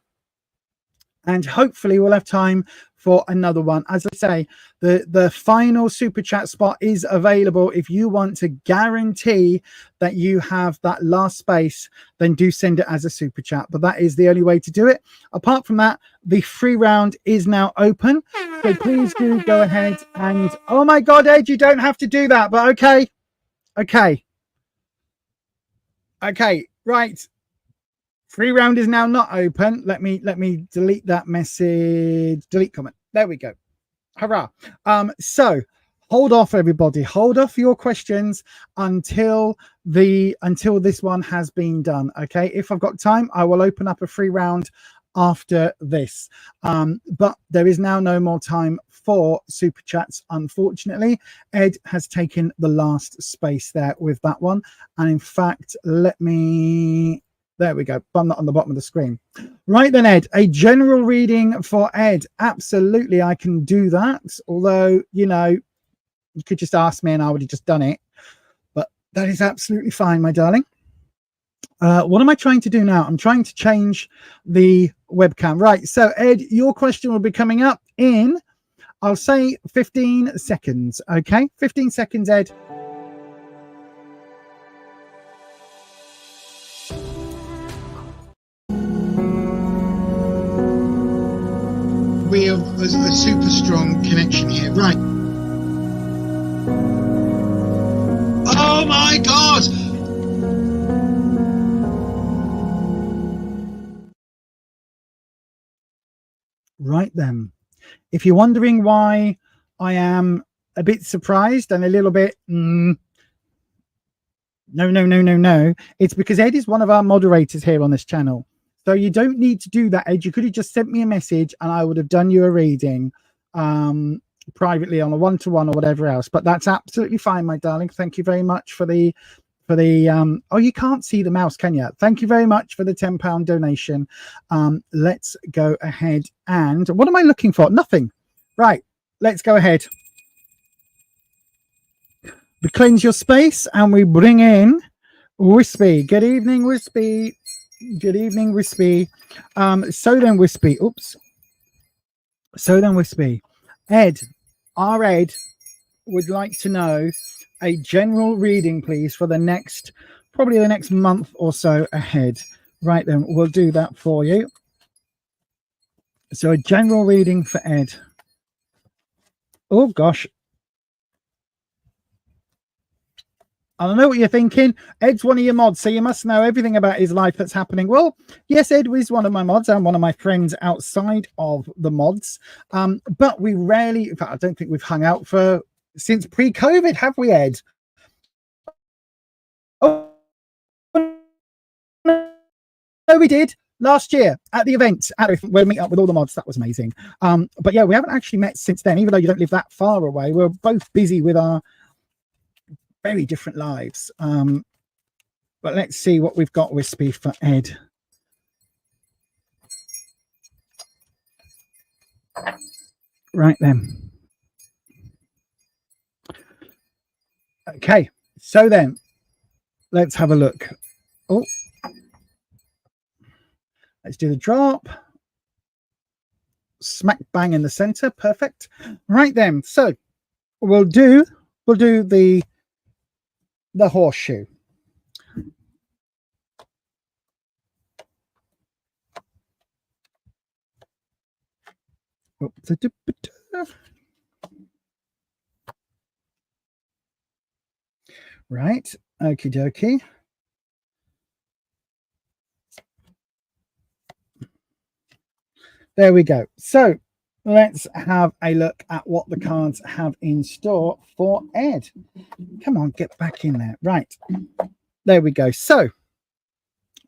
and hopefully we'll have time for another one. As I say, the final super chat spot is available. If you want to guarantee that you have that last space, then do send it as a super chat. But that is the only way to do it. Apart from that, the free round is now open. So please do go ahead and, oh my God, Ed, you don't have to do that, but okay. Okay, right. Free round is now not open. Let me delete that message. Delete comment. There we go. Hurrah. So hold off, everybody. Hold off your questions until this one has been done. Okay. If I've got time, I will open up a free round after this. But there is now no more time for super chats, unfortunately. Ed has taken the last space there with that one. And in fact, there we go. I'm not on the bottom of the screen. Right then, Ed, a general reading for Ed. Absolutely, I can do that. Although, you could just ask me and I would have just done it. But that is absolutely fine, my darling. What am I trying to do now? I'm trying to change the webcam. Right. So, Ed, your question will be coming up in, I'll say 15 seconds. Okay. 15 seconds, Ed. We have a super strong connection here. Right. Oh my God! Right then. If you're wondering why I am a bit surprised and a little bit, no, it's because Ed is one of our moderators here on this channel. So you don't need to do that, Ed. You could have just sent me a message and I would have done you a reading privately on a one-to-one or whatever else. But that's absolutely fine, my darling. Thank you very much for the oh, you can't see the mouse, can you? Thank you very much for the £10 donation. Let's go ahead and what am I looking for? Nothing. Right. Let's go ahead. We cleanse your space and we bring in Wispy. Good evening, Wispy. Good evening, Wispy. So then, Wispy. Oops. So then, Wispy. Ed, our Ed would like to know a general reading, please, for probably the next month or so ahead. Right then, we'll do that for you. So a general reading for Ed. Oh, gosh. I don't know what you're thinking. Ed's one of your mods, so you must know everything about his life that's happening. Well, yes, Ed is one of my mods and one of my friends outside of the mods. But we rarely, in fact, I don't think we've hung out since pre-COVID, have we, Ed? Oh, no, we did last year at the event. We'll meet up with all the mods. That was amazing. But yeah, we haven't actually met since then, even though you don't live that far away. We're both busy with our very different lives. But let's see what we've got, Wispy, for Ed. Right then. Okay, so then let's have a look. Oh, let's do the drop. Smack bang in the center. Perfect. Right then. So we'll do the horseshoe. Right. Okie dokie. There we go. So let's have a look at what the cards have in store for Ed. Come on, get back in there. Right. There we go. So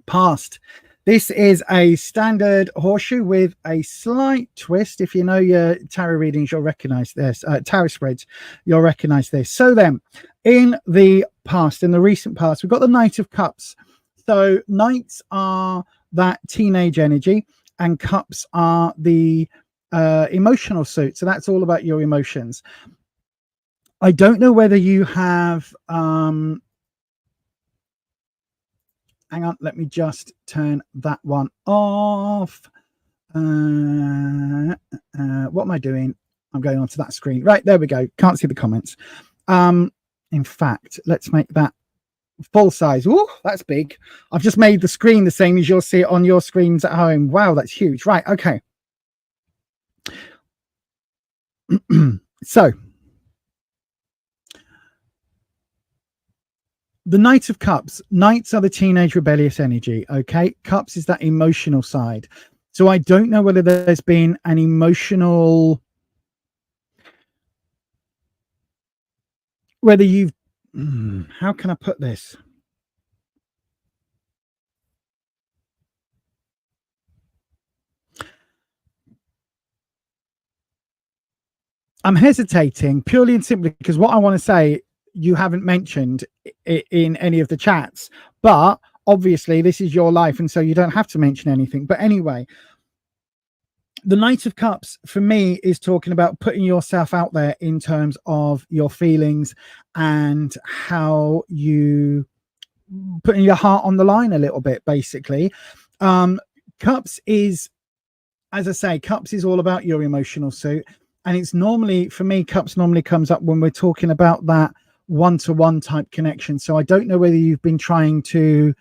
past This is a standard horseshoe with a slight twist. If you know your tarot readings, you'll recognize this. Tarot spreads, you'll recognize this. So then, in the past, in the recent past, we've got the Knight of Cups. So knights are that teenage energy, and cups are the emotional suit. So that's all about your emotions. I don't know whether you have hang on, let me just turn that one off. What am I doing? I'm going onto that screen. Right, there we go. Can't see the comments. In fact, let's make that full size. Ooh, that's big. I've just made the screen the same as you'll see it on your screens at home. Wow, that's huge. Right, okay. So, the Knight of Cups. Knights are the teenage rebellious energy, okay? Cups is that emotional side. So I don't know whether there's been an emotional... Whether you've... how can I put this? I'm hesitating purely and simply because what I want to say you haven't mentioned in any of the chats, but obviously this is your life and so you don't have to mention anything. But anyway, the Knight of Cups for me is talking about putting yourself out there in terms of your feelings and how you putting your heart on the line a little bit, basically. Cups is, as I say, Cups is all about your emotional suit. And it's normally, for me, Cups normally comes up when we're talking about that one-to-one type connection. So I don't know whether you've been trying to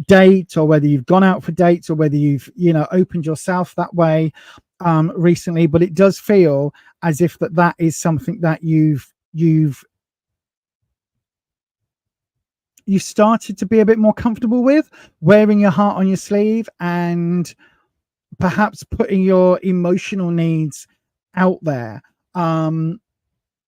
date or whether you've gone out for dates or whether you've, you know, opened yourself that way recently, but it does feel as if that is something that you started to be a bit more comfortable with, wearing your heart on your sleeve and perhaps putting your emotional needs out there,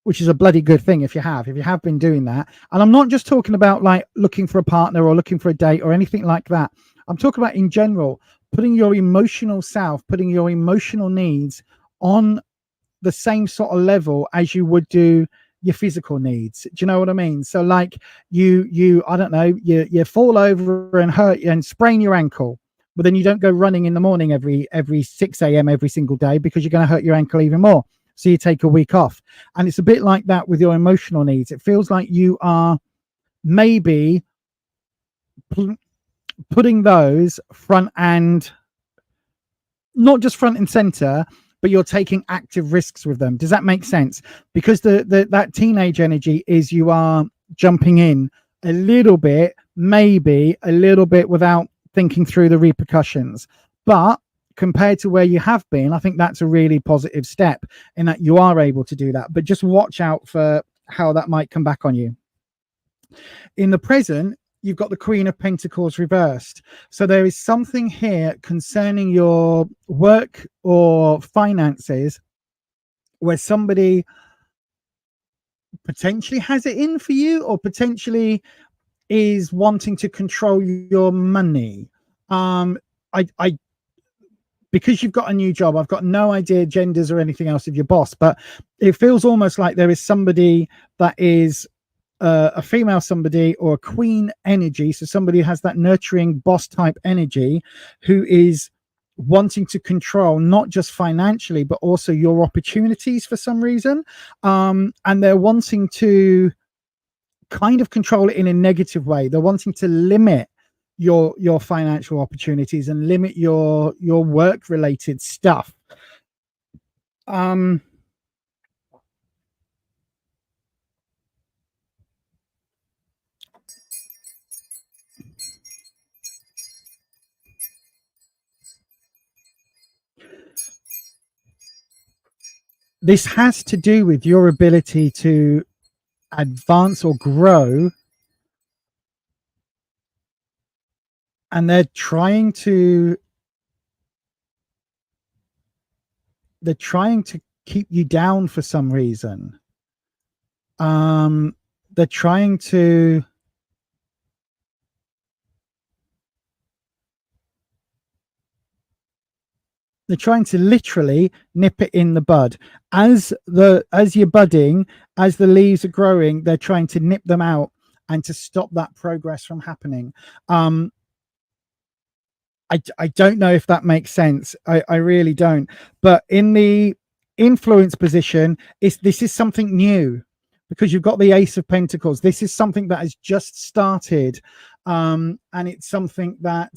which is a bloody good thing if you have been doing that. And I'm not just talking about like looking for a partner or looking for a date or anything like that. I'm talking about in general, putting your emotional self, putting your emotional needs on the same sort of level as you would do your physical needs. Do you know what I mean? So like you I don't know, you fall over and hurt and sprain your ankle, but then you don't go running in the morning every 6 a.m. every single day because you're going to hurt your ankle even more. So you take a week off. And it's a bit like that with your emotional needs. It feels like you are maybe putting those front and not just front and center, but you're taking active risks with them. Does that make sense? Because that teenage energy is you are jumping in a little bit, maybe a little bit without thinking through the repercussions. But compared to where you have been, I think that's a really positive step in that you are able to do that. But just watch out for how that might come back on you. In the present, you've got the Queen of Pentacles reversed. So there is something here concerning your work or finances where somebody potentially has it in for you or potentially is wanting to control your money. Because you've got a new job, I've got no idea genders or anything else of your boss, but it feels almost like there is somebody that is a female somebody or a queen energy. So somebody who has that nurturing boss type energy who is wanting to control not just financially, but also your opportunities for some reason. And they're wanting to kind of control it in a negative way. They're wanting to limit your financial opportunities and limit your work related stuff. This has to do with your ability to advance or grow, and they're trying to keep you down for some reason. They're trying to They're trying to literally nip it in the bud. As you're budding, as the leaves are growing, they're trying to nip them out and to stop that progress from happening. I don't know if that makes sense. I really don't. But in the influence position, this is something new, because you've got the Ace of Pentacles. This is something that has just started, and it's something that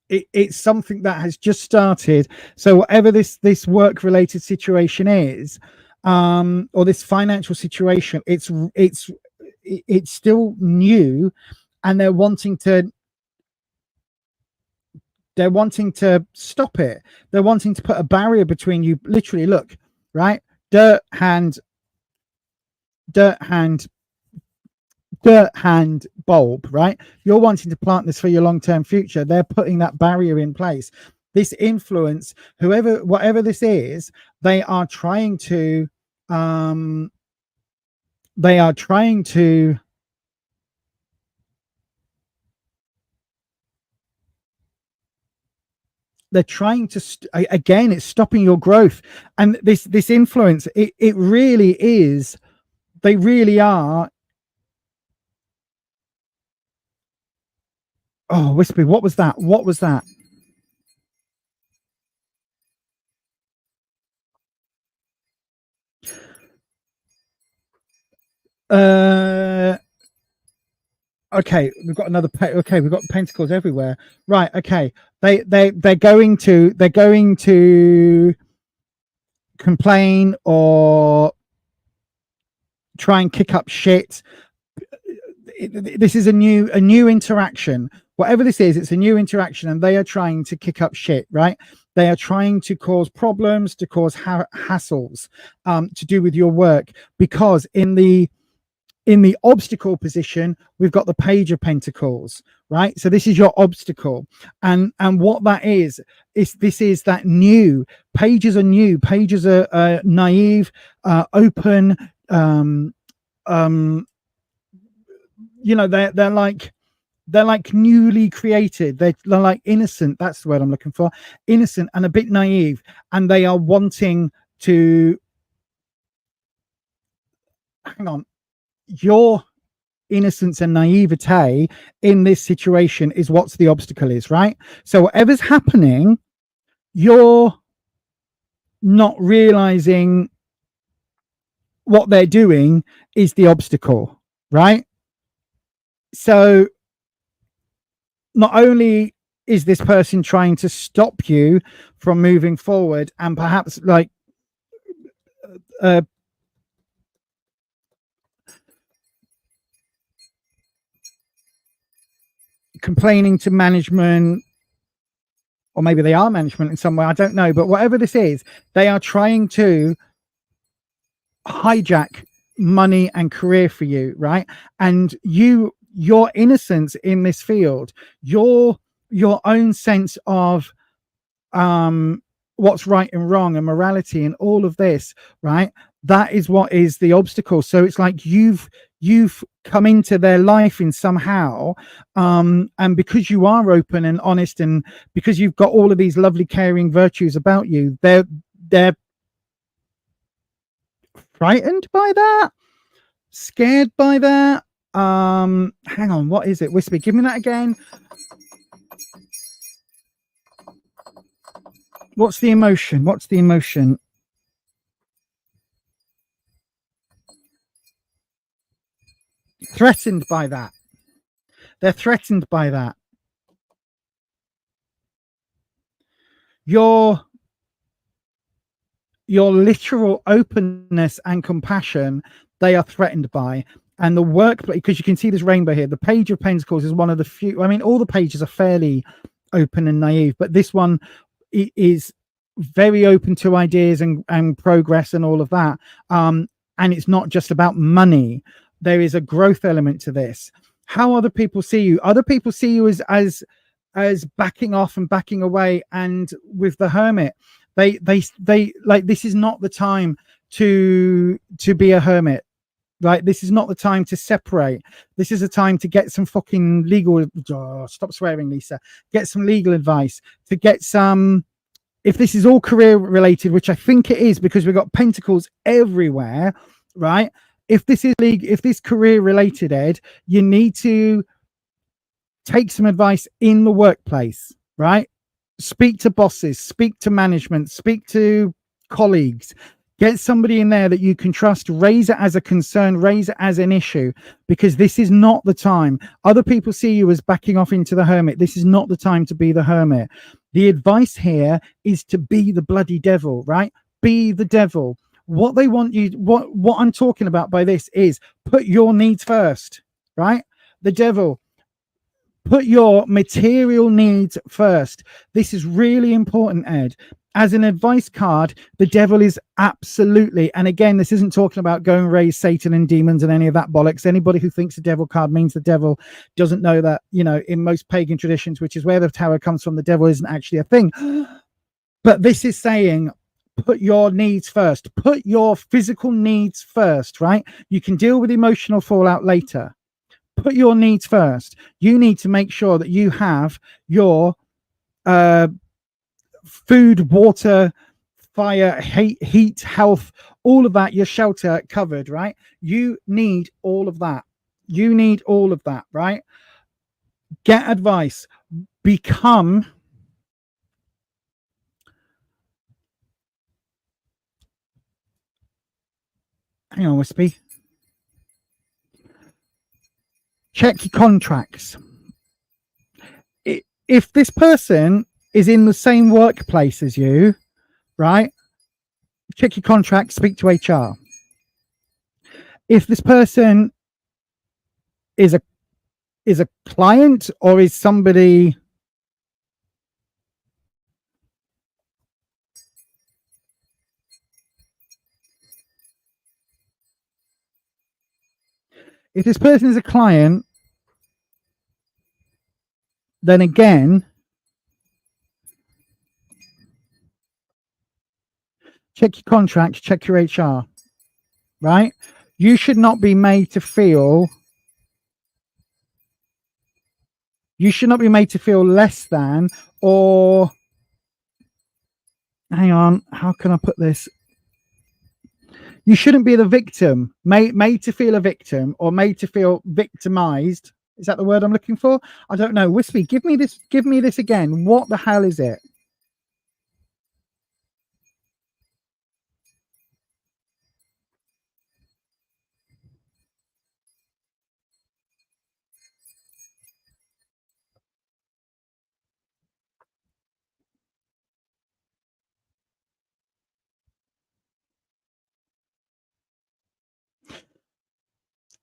it's something that has just started. So whatever this work related situation is, or this financial situation, it's still new, and they're wanting to stop it. They're wanting to put a barrier between you. Literally, look, right? Dirt hand, bulb, right? You're wanting to plant this for your long-term future. They're putting that barrier in place. This influence, whatever this is, they are trying to again, it's stopping your growth. And this influence, it really is, they really are. Oh, Wispy, what was that? Okay, we've got another okay, we've got pentacles everywhere. Right, okay. They're going to complain or try and kick up shit. This is a new interaction. Whatever this is, it's a new interaction, and they are trying to kick up shit, right? They are trying to cause problems, to cause hassles, to do with your work, because in the obstacle position, we've got the Page of Pentacles, right? So this is your obstacle, and what that is this is that new. Pages are new. Pages are naive, open. You know, they're like newly created. They're like innocent. That's the word I'm looking for. Innocent and a bit naive, and they are wanting to. Hang on. Your innocence and naivete in this situation is what's the obstacle is, right? So whatever's happening, you're not realizing what they're doing is the obstacle, right? So not only is this person trying to stop you from moving forward, and perhaps like complaining to management, or maybe they are management in some way, I don't know, but whatever this is, they are trying to hijack money and career for you, right? And your innocence in this field, your own sense of what's right and wrong and morality and all of this, right? That is what is the obstacle. So it's like you've come into their life in somehow, and because you are open and honest, and because you've got all of these lovely caring virtues about you, they're frightened by that, scared by that. Hang on, what is it? Whisper, give me that again. What's the emotion? Threatened by that. They're threatened by that. Your literal openness and compassion, they are threatened by. And the work, because you can see this rainbow here, the Page of Pentacles is one of the few. I mean, all the pages are fairly open and naive, but this one is very open to ideas and progress and all of that. And it's not just about money. There is a growth element to this. How other people see you as backing off and backing away. And with the Hermit, they like, this is not the time to be a hermit. right? This is not the time to separate. This is a time to get some fucking legal, stop swearing, Lisa, get some legal advice, to get some, if this is all career related, which I think it is, because we've got pentacles everywhere, right? If this is career related, Ed, you need to take some advice in the workplace, right? Speak to bosses, speak to management, speak to colleagues, get somebody in there that you can trust, raise it as a concern, raise it as an issue, because this is not the time. Other people see you as backing off into the hermit. This is not the time to be the hermit. The advice here is to be the bloody devil, right? Be the devil. What they want you, what I'm talking about by this is put your needs first, right? The devil. Put your material needs first. This is really important, Ed. As an advice card, the devil is absolutely, and again, this isn't talking about go and raise Satan and demons and any of that bollocks. Anybody who thinks the devil card means the devil doesn't know that, you know, in most pagan traditions, which is where the tarot comes from, the devil isn't actually a thing. But this is saying, put your needs first. Put your physical needs first, right? You can deal with emotional fallout later. Put your needs first. You need to make sure that you have your food, water, fire, heat, health, all of that, your shelter covered, right? You need all of that. You need all of that, right? Get advice. Become hang on, Wispy. Check your contracts. If this person is in the same workplace as you, right? Check your contract, speak to HR. If this person is a client or is somebody if this person is a client, then again, check your contract, check your HR, right? You should not be made to feel less than, or hang on, how can I put this? You shouldn't be the victim, made to feel a victim or made to feel victimized. Is that the word I'm looking for? I don't know. Wispy, give me this again. What the hell is it?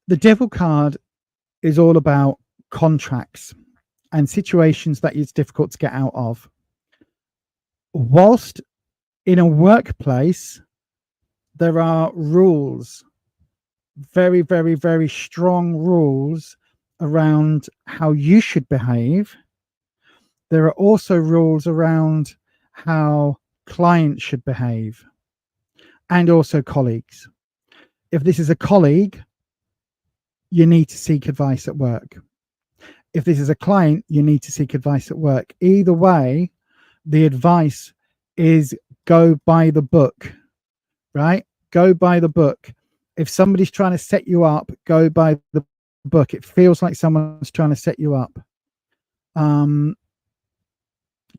The devil card is all about contracts and situations that it's difficult to get out of. Whilst in a workplace, there are rules, very, very, very strong rules around how you should behave. There are also rules around how clients should behave, and also colleagues. If this is a colleague, you need to seek advice at work. If this is a client, you need to seek advice at work. Either way, the advice is go by the book, right? Go by the book. If somebody's trying to set you up, go by the book. It feels like someone's trying to set you up.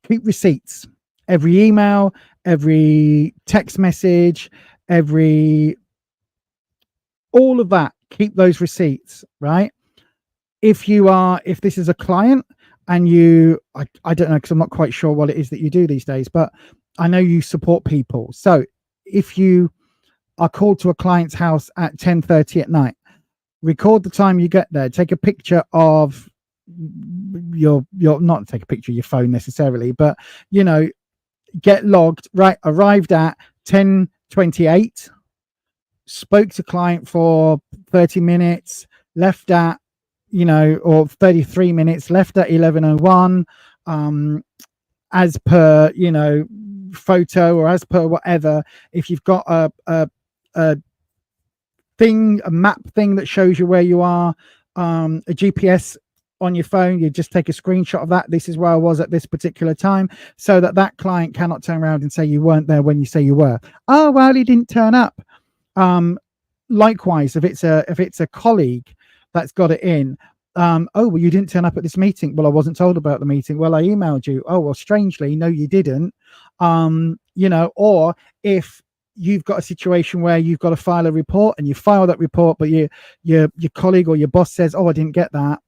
Keep receipts. Every email, every text message, all of that. Keep those receipts, right? If this is a client and I don't know, because I'm not quite sure what it is that you do these days, but I know you support people. So if you are called to a client's house at 10:30 at night, record the time you get there, take a picture of not take a picture of your phone necessarily, but get logged, right? Arrived at 10:28, spoke to client for 30 minutes, left at or 33 minutes, left at 11:01, as per photo or as per whatever. If you've got a a map thing that shows you where you are, a GPS on your phone. You just take a screenshot of that. This is where I was at this particular time, so that that client cannot turn around and say you weren't there when you say you were. Oh, well, he didn't turn up. Likewise, if it's a colleague that's got it in, oh, well, you didn't turn up at this meeting. Well, I wasn't told about the meeting. Well, I emailed you. Oh, well, strangely, no, you didn't. Or if you've got a situation where you've got to file a report and you file that report, but your colleague or your boss says, oh, I didn't get that.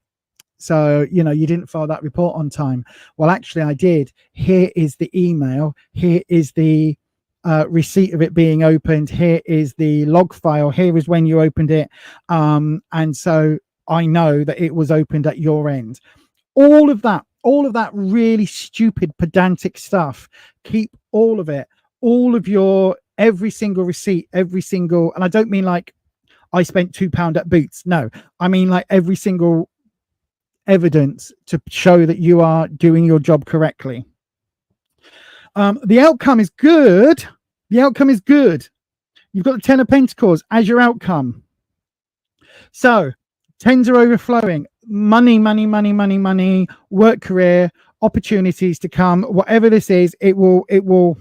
So, you didn't file that report on time. Well, actually, I did. Here is the email. Here is the receipt of it being opened. Here is the log file. Here is when you opened it. And so I know that it was opened at your end. All of that really stupid, pedantic stuff. Keep all of it, all of your, every single receipt, and I don't mean like I spent £2 at Boots. No, I mean like every single evidence to show that you are doing your job correctly. The outcome is good. You've got the 10 of Pentacles as your outcome. So 10s are overflowing. Money, work career, opportunities to come. Whatever this is, it will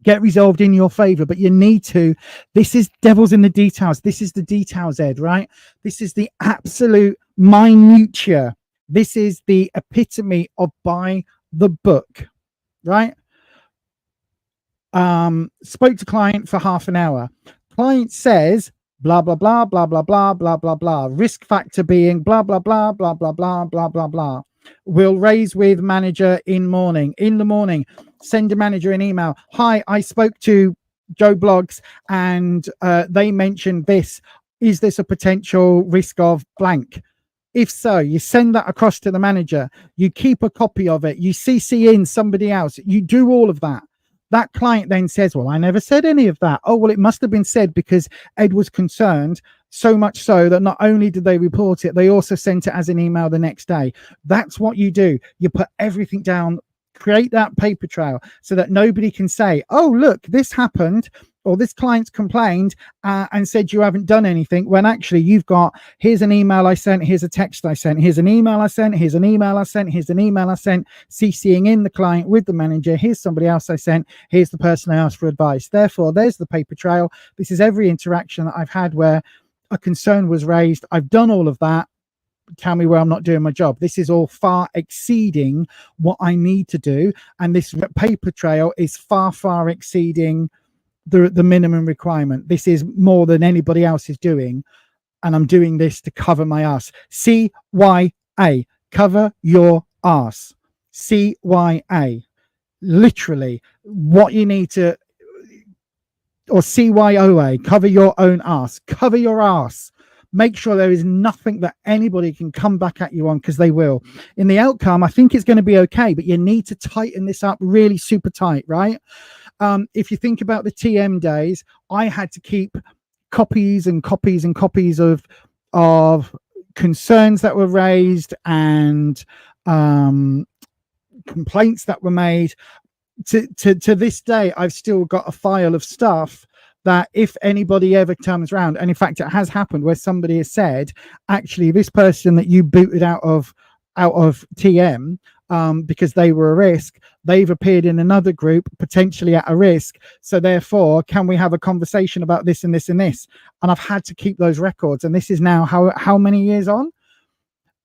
get resolved in your favor, but you need to. This is devil's in the details. This is the details, Ed, right? This is the absolute minutia. This is the epitome of by the book, right? Spoke to client for half an hour. Client says blah blah blah blah blah blah blah blah blah. Risk factor being blah blah blah blah blah blah blah blah blah. We'll raise with manager in the morning. Send a manager an email. Hi, I spoke to Joe Blogs and they mentioned this. Is this a potential risk of blank? If so, you send that across to the manager. You keep a copy of it. You CC in somebody else. You do all of that. That client then says, well, I never said any of that. Oh, well, it must have been said because Ed was concerned, so much so that not only did they report it, they also sent it as an email the next day. That's what you do. You put everything down, create that paper trail so that nobody can say, oh, look, this happened, or this client's complained and said you haven't done anything, when actually you've got, here's an email I sent, here's a text I sent, here's an email I sent, here's an email I sent, here's an email I sent, CCing in the client with the manager, here's somebody else I sent, here's the person I asked for advice. Therefore, there's the paper trail. This is every interaction that I've had where a concern was raised. I've done all of that. Tell me where I'm not doing my job. This is all far exceeding what I need to do. And this paper trail is far exceeding the minimum requirement. This is more than anybody else is doing. And I'm doing this to cover my ass. CYA, cover your ass. CYA, literally what you need to, or CYOA, cover your own ass. Cover your ass. Make sure there is nothing that anybody can come back at you on, because they will. In the outcome, I think it's going to be okay, but you need to tighten this up really super tight, right? If you think about the TM days, I had to keep copies and copies and copies of concerns that were raised and complaints that were made. To this day, I've still got a file of stuff that if anybody ever comes around, and in fact it has happened where somebody has said, actually this person that you booted out of TM because they were a risk, they've appeared in another group potentially at a risk, so therefore can we have a conversation about this and this and this? And I've had to keep those records, and this is now how many years on?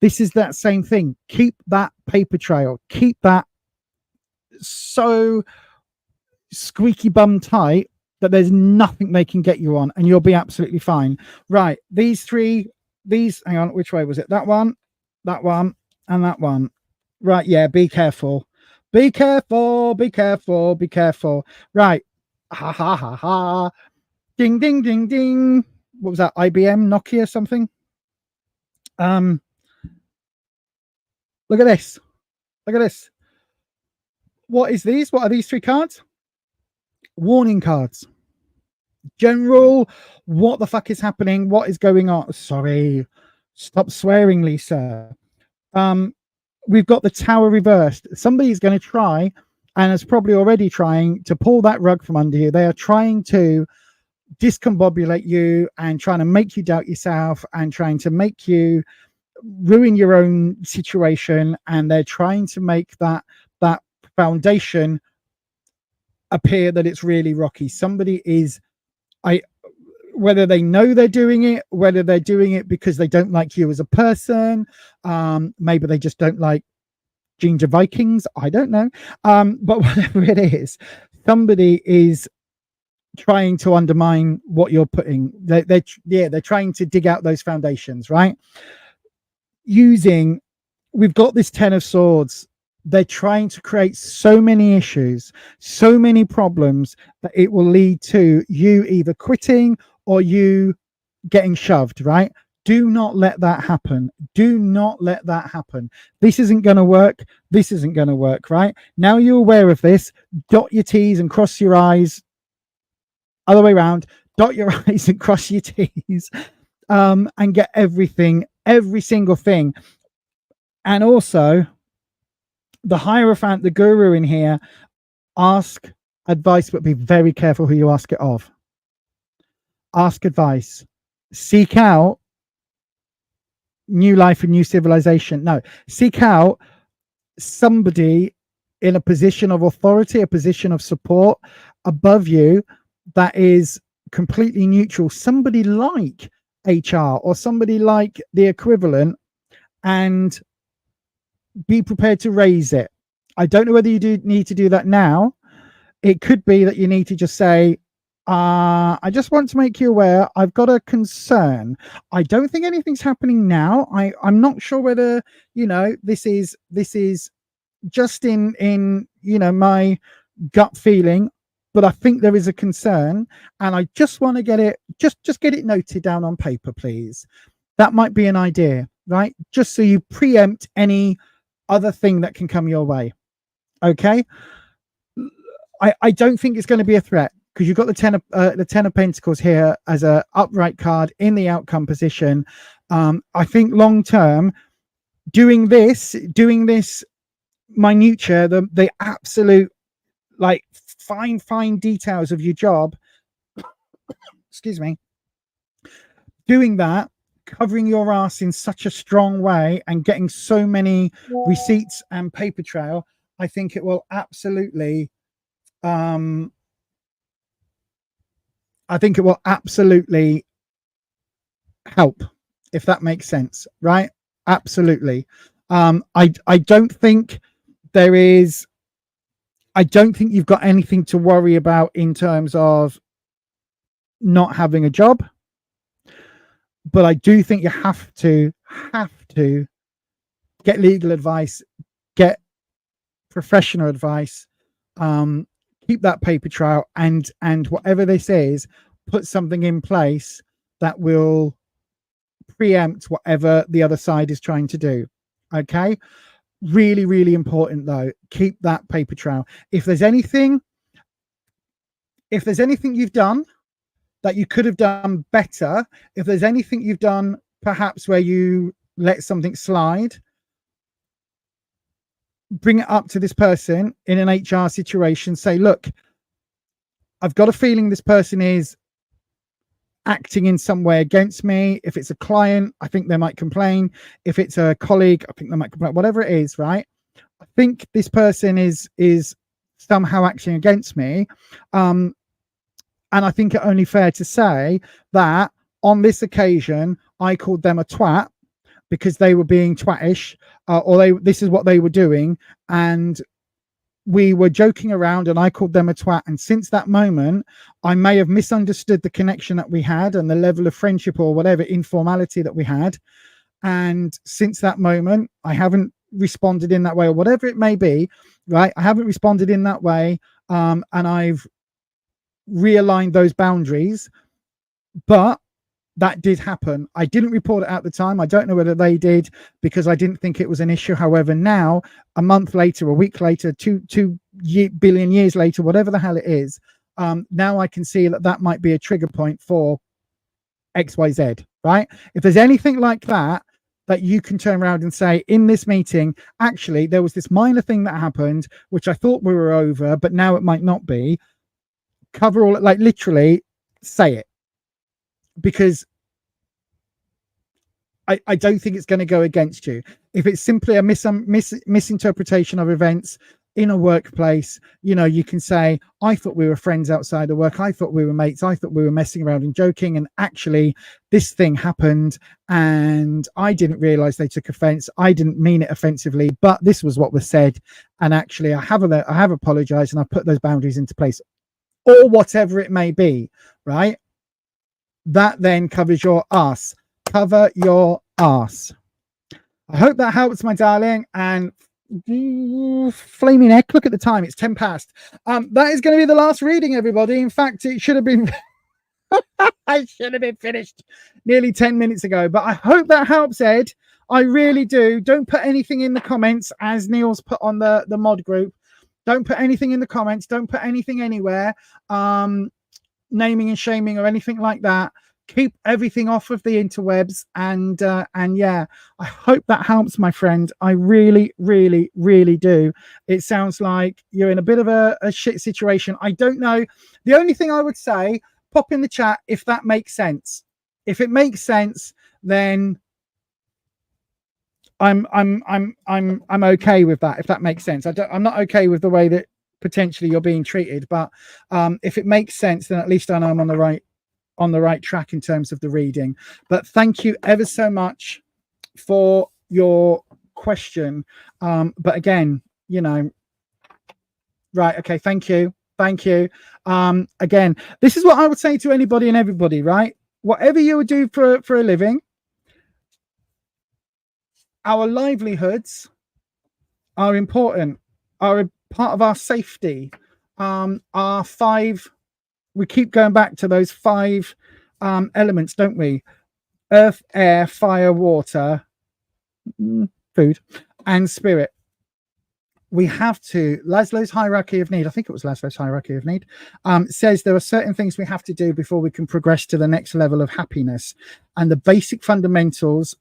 This is that same thing. Keep that paper trail, keep that so squeaky bum tight that there's nothing they can get you on, and you'll be absolutely fine. Right, these hang on, which way was it? That one, and that one. Right, yeah, be careful. Be careful. Right. Ha ha ha ha. Ding ding ding ding. What was that? IBM, Nokia, something? Look at this. What is these? What are these three cards? Warning cards. General, what the fuck is happening? What is going on? Sorry, stop swearing, Lisa. We've got the Tower reversed. Somebody's going to try, and is probably already trying, to pull that rug from under you. They are trying to discombobulate you and trying to make you doubt yourself and trying to make you ruin your own situation, and they're trying to make that foundation appear that it's really rocky. Somebody is, whether they know they're doing it, whether they're doing it because they don't like you as a person, maybe they just don't like ginger Vikings, I don't know, but whatever it is, somebody is trying to undermine what you're putting. They're trying to dig out those foundations, right? We've got this 10 of Swords. They're trying to create so many issues, so many problems, that it will lead to you either quitting or you getting shoved, right? Do not let that happen. Do not let that happen. This isn't going to work. This isn't going to work, right? Now you're aware of this, dot your T's and cross your I's. Other way around, dot your I's and cross your T's, and get everything, every single thing. And also, the Hierophant, the guru in here, ask advice, but be very careful who you ask it of. Ask advice. Seek out new life and new civilization. No, seek out somebody in a position of authority, a position of support above you that is completely neutral. Somebody like HR or somebody like the equivalent, and be prepared to raise it. I don't know whether you do need to do that now. It could be that you need to just say, I just want to make you aware, I've got a concern. I don't think anything's happening now. I'm not sure whether, this is just in my gut feeling, but I think there is a concern, and I just want to get it, just get it noted down on paper, please. That might be an idea, right? Just so you preempt any other thing that can come your way. Okay. I don't think it's going to be a threat, because you've got the 10 of Pentacles here as a upright card in the outcome position. I think long term, doing this minutia, the absolute like fine details of your job, excuse me, doing that, covering your ass in such a strong way and getting so many receipts and paper trail, I think it will absolutely help, if that makes sense, right? Absolutely. I don't think you've got anything to worry about in terms of not having a job, but I do think you have to get legal advice, get professional advice, keep that paper trail, and whatever this is, put something in place that will preempt whatever the other side is trying to do. Okay, really important though, keep that paper trail. If there's anything you've done that you could have done better, if there's anything you've done perhaps where you let something slide, bring it up to this person in an HR situation. Say, look, I've got a feeling this person is acting in some way against me. If it's a client, I think they might complain. If it's a colleague, I think they might complain. Whatever it is, right? I think this person is somehow acting against me. And I think it's only fair to say that on this occasion, I called them a twat because they were being twattish, this is what they were doing, and we were joking around and I called them a twat. And since that moment, I may have misunderstood the connection that we had and the level of friendship or whatever informality that we had. And since that moment, I haven't responded in that way, or whatever it may be, right? I haven't responded in that way. And I've realigned those boundaries, but that did happen. I didn't report it at the time. I don't know whether they did, because I didn't think it was an issue. However, now, a month later, a week later, 2 billion years later, whatever the hell it is, now I can see that might be a trigger point for XYZ, right? If there's anything like that you can turn around and say, in this meeting, actually, there was this minor thing that happened, which I thought we were over, but now it might not be. Cover all, like literally say it, because I don't think it's going to go against you. If it's simply a misinterpretation of events in a workplace, you know, you can say, I thought we were friends outside of work. I thought we were mates. I thought we were messing around and joking. And actually this thing happened and I didn't realize they took offense. I didn't mean it offensively, but this was what was said. And actually I have apologized and I put those boundaries into place, or whatever it may be, right? That then covers your ass. Cover your ass. I hope that helps, my darling. And flaming heck, look at the time, it's 10 past. That is going to be the last reading, everybody. In fact, it should have been I should have been finished nearly 10 minutes ago, but I hope that helps, Ed. I really do. Don't put anything in the comments, as Neil's put on the mod group. Don't put anything in the comments. Don't put anything anywhere, naming and shaming or anything like that. Keep everything off of the interwebs. And yeah, I hope that helps, my friend. I really, really, really do. It sounds like you're in a bit of a shit situation. I don't know. The only thing I would say, pop in the chat if that makes sense. If it makes sense, then I'm okay with that. If that makes sense. I'm not okay with the way that potentially you're being treated, but if it makes sense, then at least I know I'm on the right track in terms of the reading. But thank you ever so much for your question. But again, you know, right, okay, thank you. Again, this is what I would say to anybody and everybody, right? Whatever you would do for a living, our livelihoods are important, are a part of our safety. Our 5, we keep going back to those 5 elements, don't we? Earth, air, fire, water, food, and spirit. We have to, Maslow's hierarchy of need, I think it was Maslow's hierarchy of need, says there are certain things we have to do before we can progress to the next level of happiness. And the basic fundamentals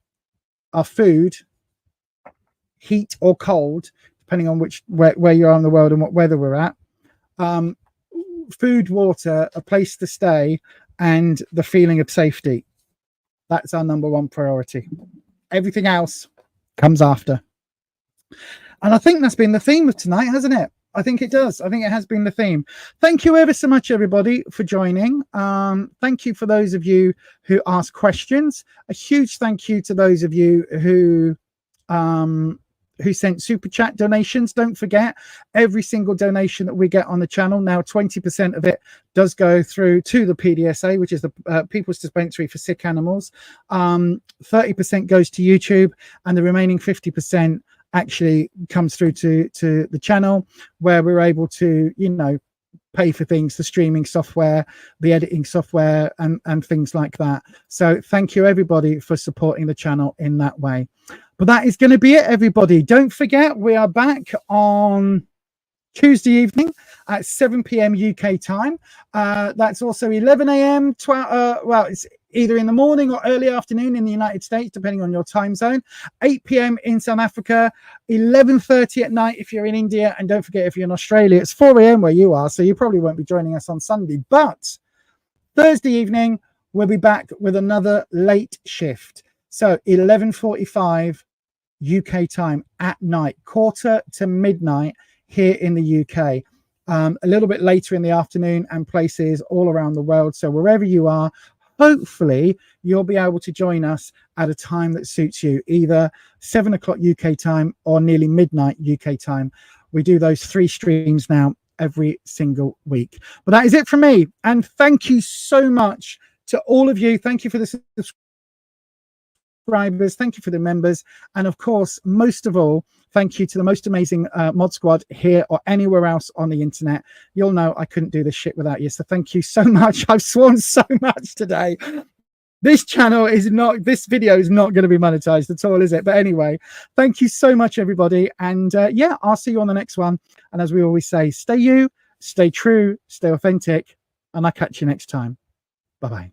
are food, heat or cold, depending on where you are in the world and what weather we're at. Food, water, a place to stay, and the feeling of safety. That's our number 1 priority. Everything else comes after. And I think that's been the theme of tonight, hasn't it? I think it does. I think it has been the theme. Thank you ever so much, everybody, for joining. Thank you for those of you who asked questions. A huge thank you to those of you who sent super chat donations. Don't forget, every single donation that we get on the channel now, 20% of it does go through to the PDSA, which is the People's Dispensary for Sick Animals. 30% goes to YouTube, and the remaining 50% actually comes through to the channel, where we're able to, you know, pay for things, the streaming software, the editing software, and things like that. So thank you, everybody, for supporting the channel in that way. But that is going to be it, everybody. Don't forget, we are back on Tuesday evening at 7 p.m. UK time. That's also 11 a.m. Well, it's either in the morning or early afternoon in the United States, depending on your time zone. 8 p.m. in South Africa, 11:30 at night if you're in India, and don't forget, if you're in Australia, it's 4 a.m. where you are, so you probably won't be joining us on Sunday. But Thursday evening, we'll be back with another late shift. So 11:45 UK time at night, quarter to midnight here in the UK. A little bit later in the afternoon and places all around the world. So wherever you are, hopefully you'll be able to join us at a time that suits you, either 7 o'clock UK time or nearly midnight UK time. We do those 3 streams now every single week. But that is it from me. And thank you so much to all of you. Thank you for the subscribers. Thank you for the members. And of course, most of all, thank you to the most amazing mod squad here or anywhere else on the internet. You'll know I couldn't do this shit without you. So thank you so much. I've sworn so much today. This channel is not, this video is not going to be monetized at all, is it? But anyway, thank you so much, everybody. And yeah, I'll see you on the next one. And as we always say, stay you, stay true, stay authentic, and I'll catch you next time. Bye-bye.